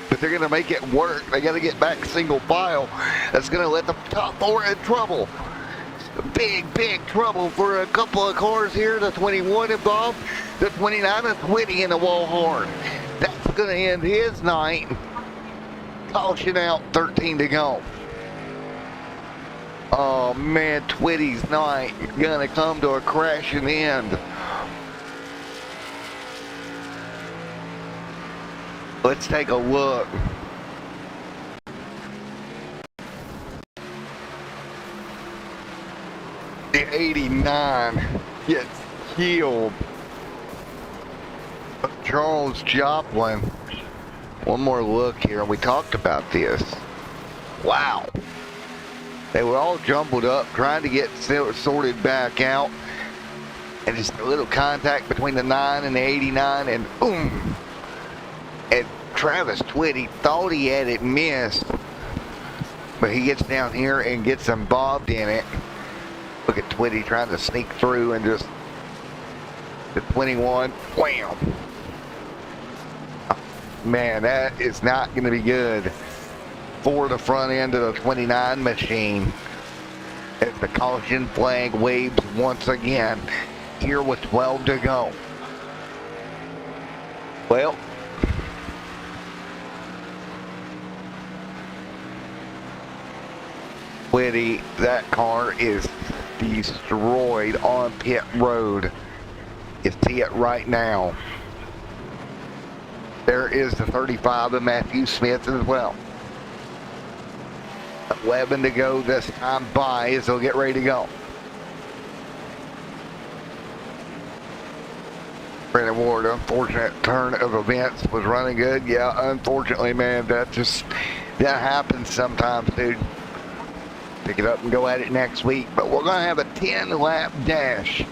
But they're gonna make it work. They gotta get back single file. That's gonna let the top 4 in trouble. Big trouble for a couple of cars here. The 21 involved, the 29 and 20 in the wall hard. That's gonna end his night. Caution out, 13 to go. Oh man, Twitty's night gonna come to a crashing end. Let's take a look. The 89 gets killed. Charles Joplin. One more look here, and we talked about this. Wow. They were all jumbled up, trying to get sorted back out. And just a little contact between the 9 and the 89, and boom. And Travis Twitty thought he had it missed, but he gets down here and gets involved in it. Look at Twitty trying to sneak through and just the 21, wham. Man, that is not going to be good for the front end of the 29 machine. As the caution flag waves once again, here with 12 to go. Well, Twitty, that car is destroyed on pit road. You see it right now. There is the 35 of Matthew Smith as well. 11 to go this time by as they'll get ready to go. Brandon Ward, unfortunate turn of events, was running good. Yeah, unfortunately, man, that happens sometimes, dude. Pick it up and go at it next week. But we're going to have a 10-lap dash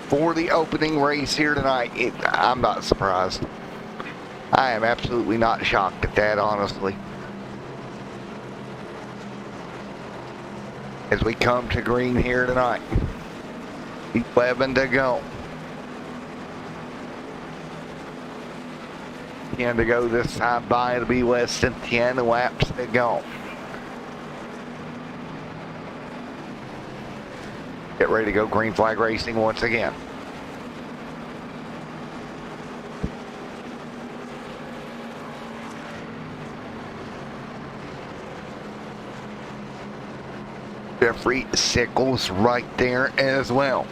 for the opening race here tonight. I'm not surprised. I am absolutely not shocked at that, honestly. As we come to green here tonight. 11 to go. 10 to go this time by. It'll be less than 10 laps to go. Get ready to go green flag racing once again. Jeffrey Sickles right there as well.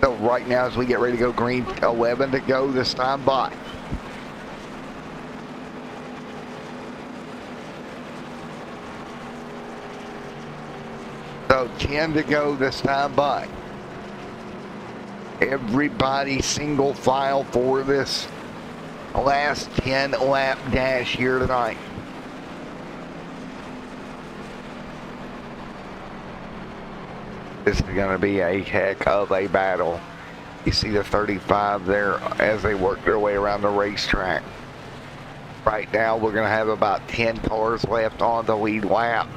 So right now as we get ready to go green, 11 to go this time by. So 10 to go this time by. Everybody single file for this last 10 lap dash here tonight. This is going to be a heck of a battle. You see the 35 there as they work their way around the racetrack. Right now we're going to have about 10 cars left on the lead lap.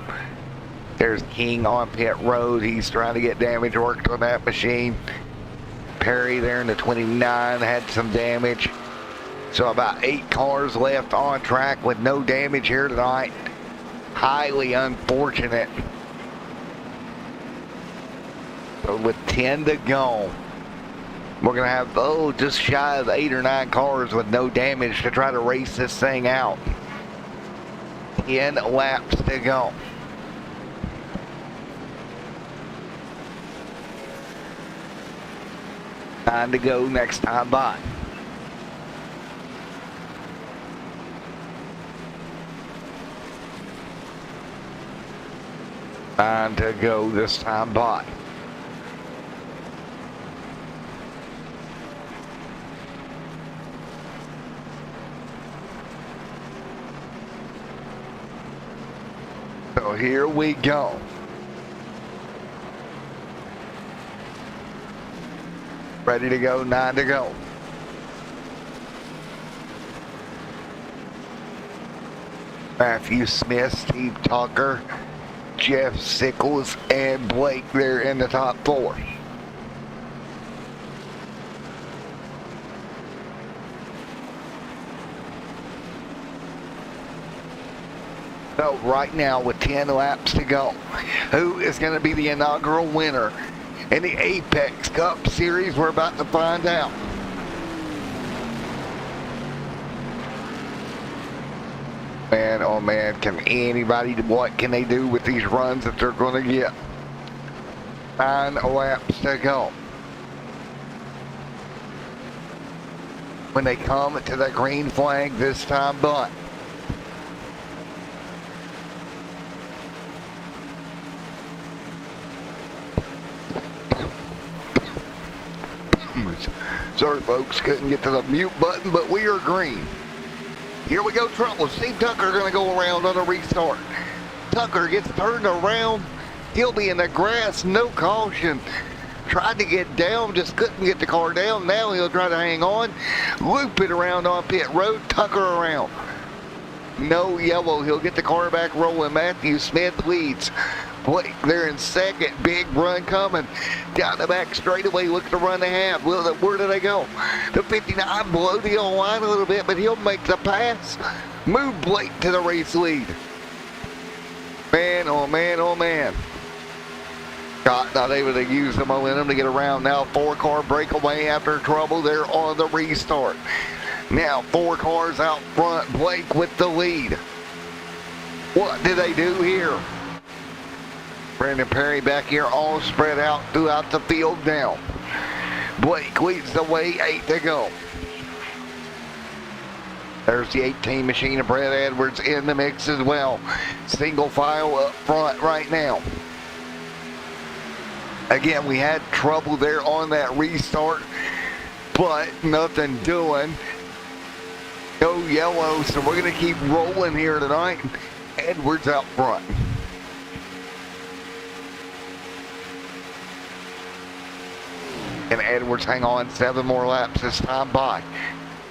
There's King on pit road. He's trying to get damage worked on that machine. Perry there in the 29 had some damage. So about 8 cars left on track with no damage here tonight. Highly unfortunate. So with 10 to go, we're going to have, just shy of 8 or 9 cars with no damage to try to race this thing out. 10 laps to go. Time to go next time by. Time to go this time by. So here we go. Ready to go, 9 to go. Matthew Smith, Steve Tucker, Jeff Sickles, and Blake there in the top 4. So right now with 10 laps to go, who is going to be the inaugural winner in the Apex Cup Series? We're about to find out. Man, oh man, can anybody, what can they do with these runs that they're going to get? 9 laps to go. When they come to the green flag this time, but sorry folks, couldn't get to the mute button, but we are green. Here we go, trouble. Steve Tucker going to go around on a restart. Tucker gets turned around. He'll be in the grass, no caution. Tried to get down, just couldn't get the car down. Now he'll try to hang on. Loop it around on pit road, Tucker around. No yellow, he'll get the car back rolling. Matthew Smith leads. Blake there in second, big run coming. Down the back straightaway, look at the run they have. Where do they go? The 59 below the yellow line a little bit, but he'll make the pass. Move Blake to the race lead. Man, oh man, oh man. Scott not able to use the momentum to get around. Now 4-car breakaway after trouble there on the restart. Now 4 cars out front, Blake with the lead. What do they do here? Brandon Perry back here all spread out throughout the field now. Blake leads the way, 8 to go. There's the 18 machine of Brett Edwards in the mix as well. Single file up front right now. Again, we had trouble there on that restart, but nothing doing. No yellow, so we're going to keep rolling here tonight. Edwards out front. And Edwards hang on 7 more laps this time by.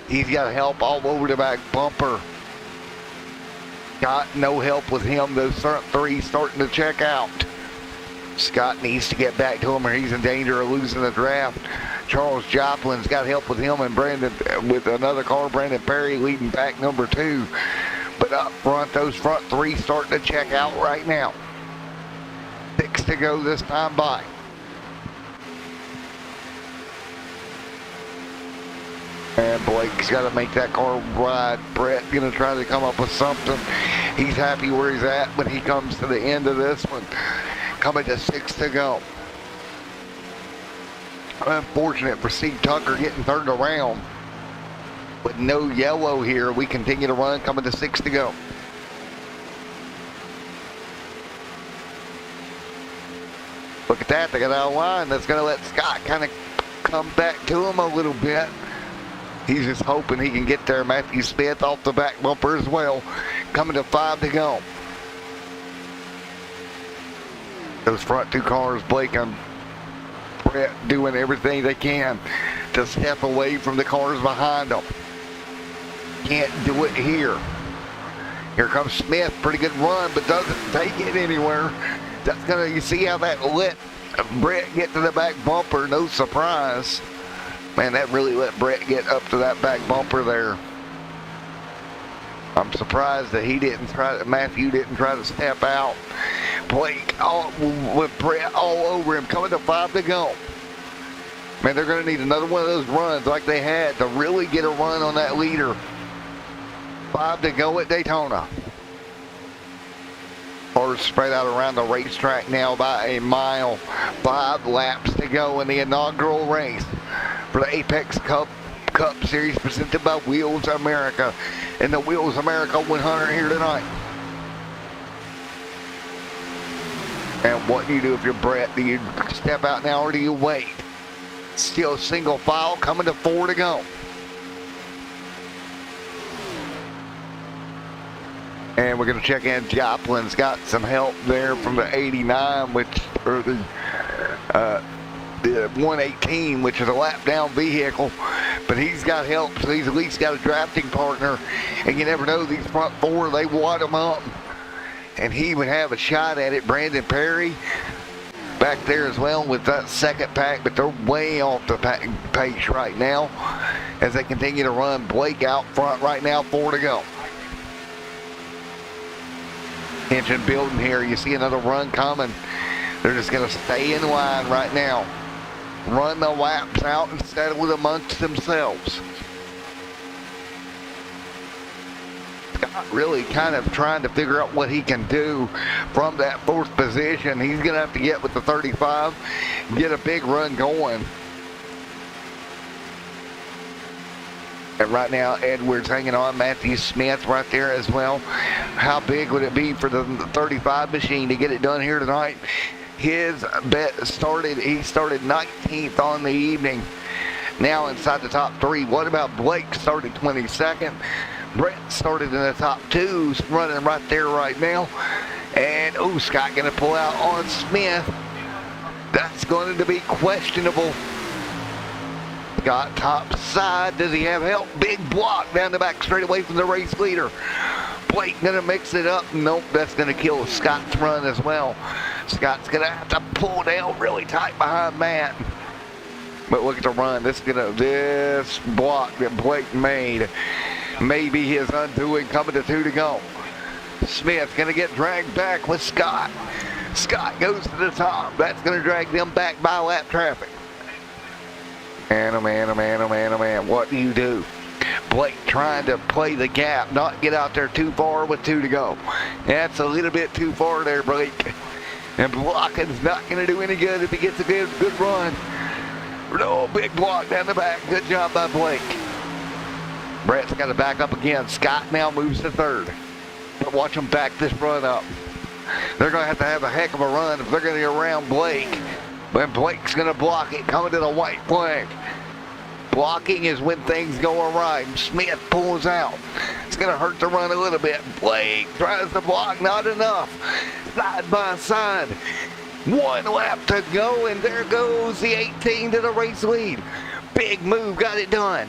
He's got help all over the back bumper. Got no help with him. Those front 3 starting to check out. Scott needs to get back to him or he's in danger of losing the draft. Charles Joplin's got help with him and Brandon with another car. Brandon Perry leading back number 2. But up front, those front 3 starting to check out right now. 6 to go this time by. And Blake's got to make that car ride. Brett going to try to come up with something. He's happy where he's at when he comes to the end of this one. Coming to 6 to go. Unfortunate for Steve Tucker getting turned around. With no yellow here, we continue to run, coming to 6 to go. Look at that, they got out of line. That's going to let Scott kind of come back to him a little bit. He's just hoping he can get there. Matthew Smith off the back bumper as well. Coming to 5 to go. Those front 2 cars, Blake and Brett, doing everything they can to step away from the cars behind them. Can't do it here. Here comes Smith. Pretty good run, but doesn't take it anywhere. That's gonna, you see how that let Brett get to the back bumper. No surprise. Man, that really let Brett get up to that back bumper there. I'm surprised that Matthew didn't try to step out. Blake with Brett all over him, coming to 5 to go. Man, they're going to need another one of those runs like they had to really get a run on that leader. 5 to go at Daytona. Cars spread out around the racetrack now by a mile. 5 laps to go in the inaugural race for the Apex Cup Series presented by Wheels America and the Wheels America 100 here tonight. And what do you do if you're Brett? Do you step out now or do you wait? Still single file, coming to 4 to go. And we're going to check in. Joplin's got some help there from the 89, or the 118, which is a lap down vehicle. But he's got help, so he's at least got a drafting partner. And you never know, these front 4, they wad him up. And he would have a shot at it. Brandon Perry back there as well with that second pack, but they're way off the pace right now as they continue to run. Blake out front right now, 4 to go. Tension building here. You see another run coming. They're just going to stay in line right now. Run the laps out and settle it amongst themselves. Scott really kind of trying to figure out what he can do from that 4th position. He's going to have to get with the 35, get a big run going. And right now, Edwards hanging on. Matthew Smith right there as well. How big would it be for the 35 machine to get it done here tonight? His bet started, he started 19th on the evening. Now inside the top 3. What about Blake? Started 22nd. Brett started in the top 2, running right there right now. And, Scott going to pull out on Smith. That's going to be questionable. Got top side. Does he have help? Big block down the back straight away from the race leader. Blake going to mix it up. Nope, that's going to kill Scott's run as well. Scott's going to have to pull down really tight behind Matt. But look at the run. This block that Blake made may be his undoing, coming to 2 to go. Smith going to get dragged back with Scott. Scott goes to the top. That's going to drag them back by lap traffic. And oh man, what do you do? Blake trying to play the gap, not get out there too far with 2 to go. That's a little bit too far there, Blake. And blocking's not going to do any good if he gets a good run. No, big block down the back. Good job by Blake. Brett's got to back up again. Scott now moves to third. But watch them back this run up. They're going to have a heck of a run if they're going to get around Blake. But Blake's going to block it, coming to the white flag. Blocking is when things go awry. Smith pulls out. It's going to hurt the run a little bit. Blake tries to block, not enough. Side by side. 1 lap to go, and there goes the 18 to the race lead. Big move, got it done.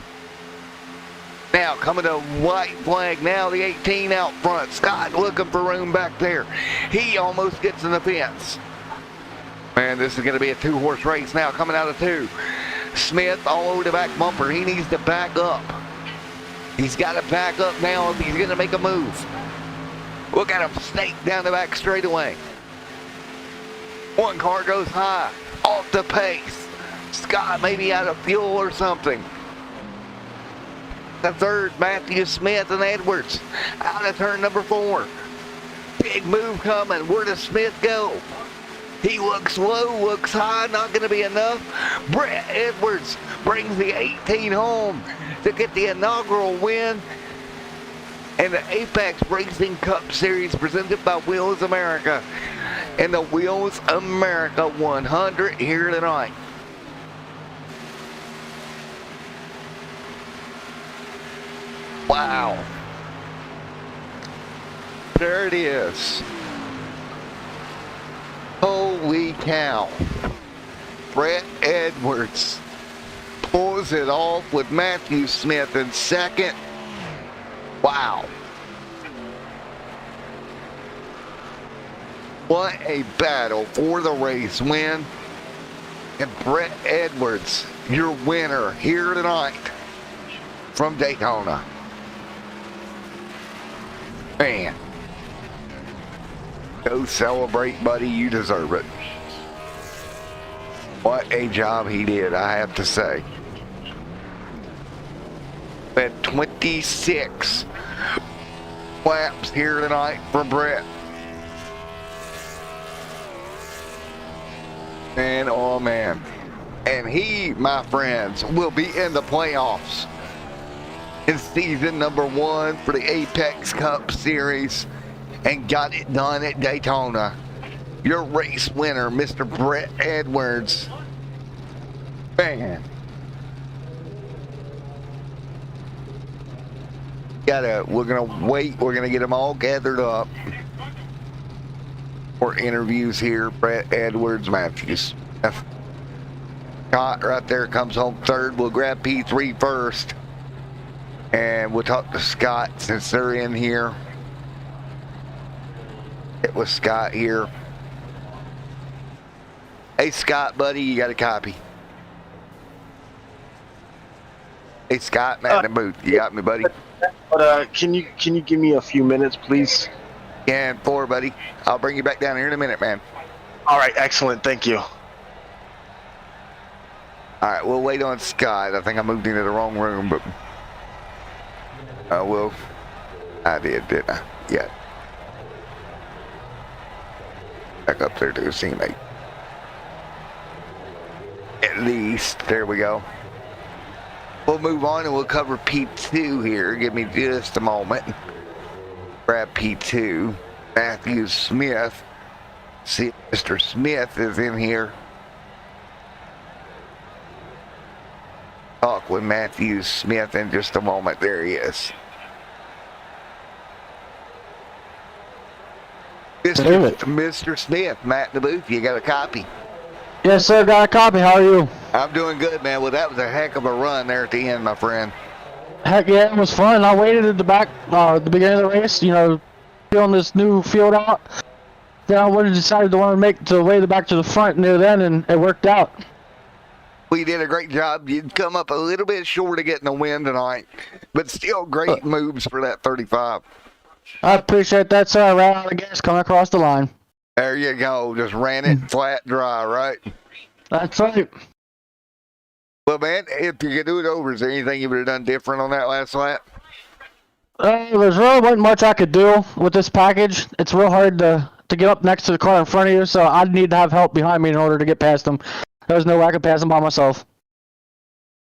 Now coming to white flag. Now the 18 out front. Scott looking for room back there. He almost gets in the fence. Man, this is going to be a 2-horse race now coming out of 2. Smith all over the back bumper. He needs to back up. He's got to back up now if he's going to make a move. Look at him snake down the back straightaway. One car goes high, off the pace. Scott maybe out of fuel or something. The third, Matthew Smith and Edwards out of turn number 4. Big move coming. Where does Smith go? He looks low, looks high, not going to be enough. Brett Edwards brings the 18 home to get the inaugural win. And the Apex Racing Cup Series presented by Wheels America. And the Wheels America 100 here tonight. Wow. There it is. Holy cow. Brett Edwards pulls it off with Matthew Smith in second. Wow. What a battle for the race win. And Brett Edwards, your winner here tonight from Daytona. Man. Go celebrate, buddy. You deserve it. What a job he did, I have to say. At 26 laps here tonight for Brett. Man, oh man. And he, my friends, will be in the playoffs in season number 1 for the Apex Cup Series. And got it done at Daytona. Your race winner, Mr. Brett Edwards. Man. We're gonna wait. We're gonna get them all gathered up for interviews here. Brett Edwards, Matthews. Scott right there comes home third. We'll grab P3 first. And we'll talk to Scott since they're in here. It was Scott here. Hey Scott, buddy, you got a copy? Hey Scott, Matt in the booth, you got me, buddy? But can you give me a few minutes, please? Yeah, and 4, buddy. I'll bring you back down here in a minute, man. All right, excellent, thank you. All right, we'll wait on Scott. I think I moved into the wrong room, but I did, didn't I? Yeah. Back up there to his teammate. At least, there we go. We'll move on and we'll cover P2 here. Give me just a moment. Grab P2. Matthew Smith. See if Mr. Smith is in here. Talk with Matthew Smith in just a moment. There he is. Mr. Smith, Matt in the booth, you got a copy? Yes, sir, got a copy. How are you? I'm doing good, man. Well, that was a heck of a run there at the end, my friend. Heck yeah, it was fun. I waited at the back, at the beginning of the race, feeling this new field out. Then I decided to want to make the way back to the front near then, and it worked out. Well, you did a great job. You'd come up a little bit short of getting the win tonight, but still great moves for that 35. I appreciate that, sir. I ran out of gas coming across the line. There you go. Just ran it flat dry, right? That's right. Well, man, if you could do it over, is there anything you would have done different on that last lap? There's really wasn't much I could do with this package. It's real hard to to get up next to the car in front of you, so I'd need to have help behind me in order to get past him. There's no way I could pass him by myself.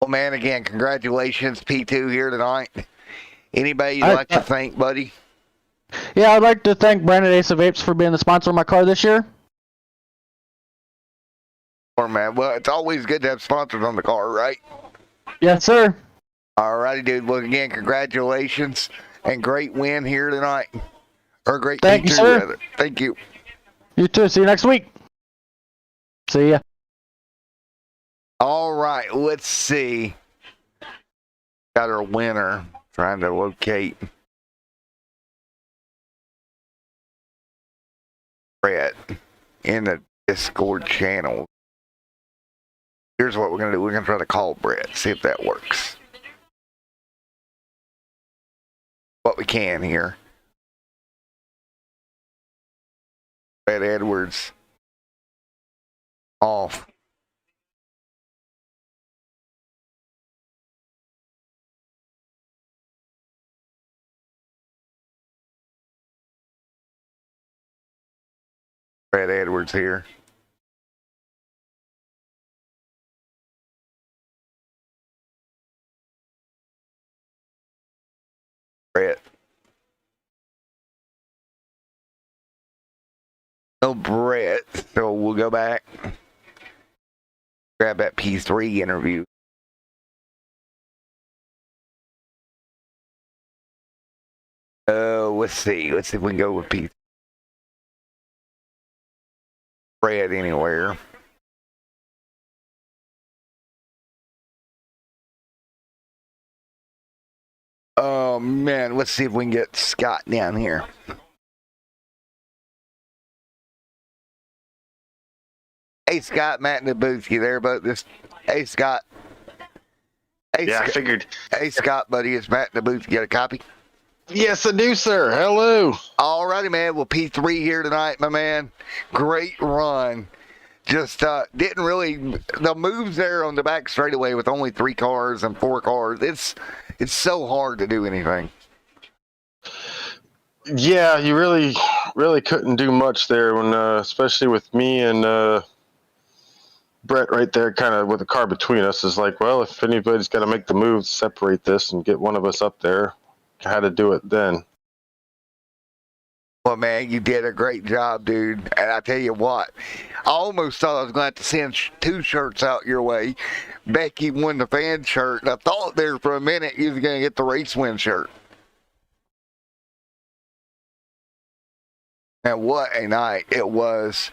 Well, man, again, congratulations, P2 here tonight. Anybody you'd like to thank, buddy? Yeah, I'd like to thank Brandon Ace of Apes for being the sponsor of my car this year. Sure, man. Well, it's always good to have sponsors on the car, right? Yes, sir. All righty, dude. Well, again, congratulations and great win here tonight. Or great Thank you, P2, sir. rather. Thank you. You too. See you next week. See ya. All right, let's see. Got our winner. Trying to locate Brett in the Discord channel. Here's what we're going to do. We're going to try to call Brett, see if that works. What we can here. Brett Edwards off. Brett Edwards here. Brett. No Brett, so we'll go back. Grab that P3 interview. Let's see. Let's see if we can go with P3. Brett anywhere. Oh man, let's see if we can get Scott down here. Hey Scott, Matt in the booth, you there, but this. Hey Scott. Hey, Yeah, Scott. I figured. Hey Scott, buddy, it's Matt in the booth. You got a copy? Yes, I do, sir. Hello. Alrighty, man. Well, P3 here tonight, my man. Great run. Just didn't really the moves there on the back straightaway with only 3 cars and 4 cars. It's so hard to do anything. Yeah, you really couldn't do much there when, especially with me and Brett right there, kind of with the car between us. Is like, well, if anybody's got to make the move, separate this and get one of us up there. How to do it then? Well, man, you did a great job, dude. And I tell you what, I almost thought I was going to have to send 2 shirts out your way. Becky won the fan shirt, and I thought there for a minute you was going to get the race win shirt. And what a night it was.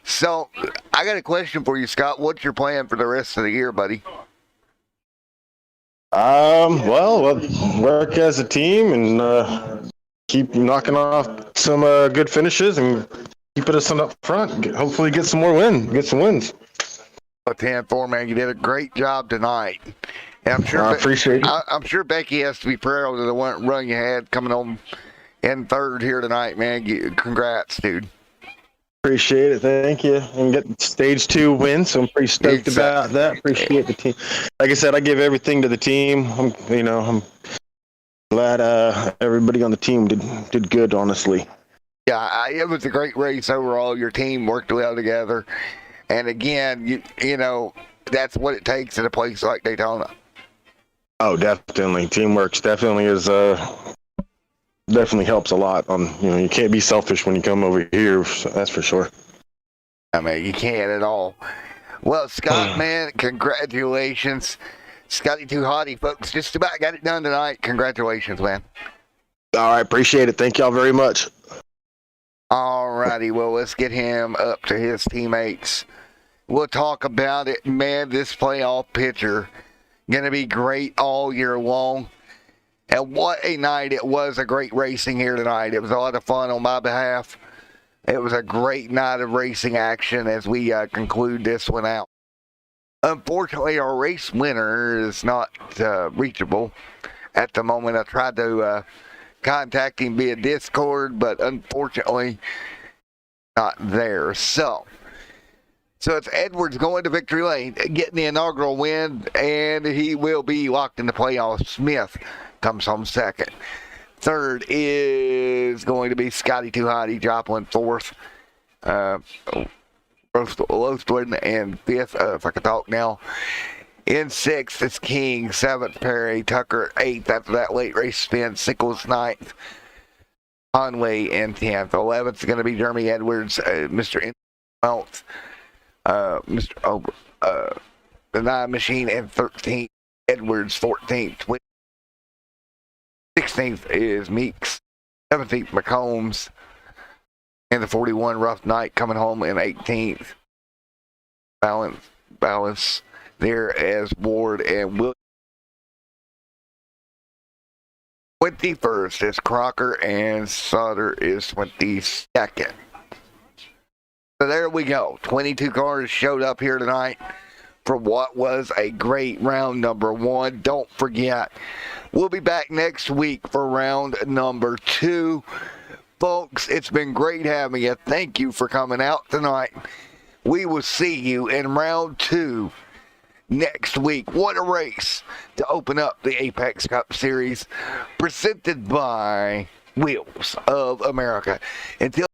So, I got a question for you, Scott. What's your plan for the rest of the year, buddy? Well, we'll work as a team and keep knocking off some good finishes and keep us up front. Hopefully, get some wins. Well, 10-4, man, you did a great job tonight. And I'm sure I appreciate it. I'm sure Becky has to be proud of the run you had coming on in 3rd here tonight, man. Congrats, dude. Appreciate it. Thank you. And get stage 2 win, so I'm pretty stoked about that. Appreciate the team. Like I said, I give everything to the team. I'm glad everybody on the team did good, honestly. Yeah, it was a great race overall. Your team worked well together. And again, you know, that's what it takes in a place like Daytona. Oh, definitely. Teamwork definitely is definitely helps a lot. You can't be selfish when you come over here. So that's for sure. I mean, you can't at all. Well, Scott, man, congratulations. Scotty Too Hottie, folks, just about got it done tonight. Congratulations, man. All right, appreciate it. Thank y'all very much. All righty, well, let's get him up to his teammates. We'll talk about it. Man, this playoff picture going to be great all year long. And what a night it was. A great racing here tonight. It was a lot of fun on my behalf. It was a great night of racing action as we conclude this one out. Unfortunately, our race winner is not reachable at the moment. I tried to contact him via Discord, but unfortunately not there. So it's Edwards going to victory lane, getting the inaugural win, and he will be locked in the playoffs. Smith comes home second. Third is going to be Scotty Too Hotty Joplin. Fourth, Lostwood, and fifth, if I can talk now. In sixth is King. Seventh, Perry. Tucker, eighth. After that late race spin, Sickles, ninth. Conway in 10th. 11th is going to be Jeremy Edwards, Mr. 12th. The 9 Machine, and 13th. Edwards, 14th. 16th is Meeks. 17th, McCombs. And the 41 Rough Knight coming home in 18th. Balance there as Ward and Will. 21st is Crocker, and Sutter is 22nd. So there we go. 22 cars showed up here tonight for what was a great round number 1. Don't forget, we'll be back next week for round number 2. Folks, it's been great having you. Thank you for coming out tonight. We will see you in round 2 next week. What a race to open up the Apex Cup Series, presented by Wheels of America. Until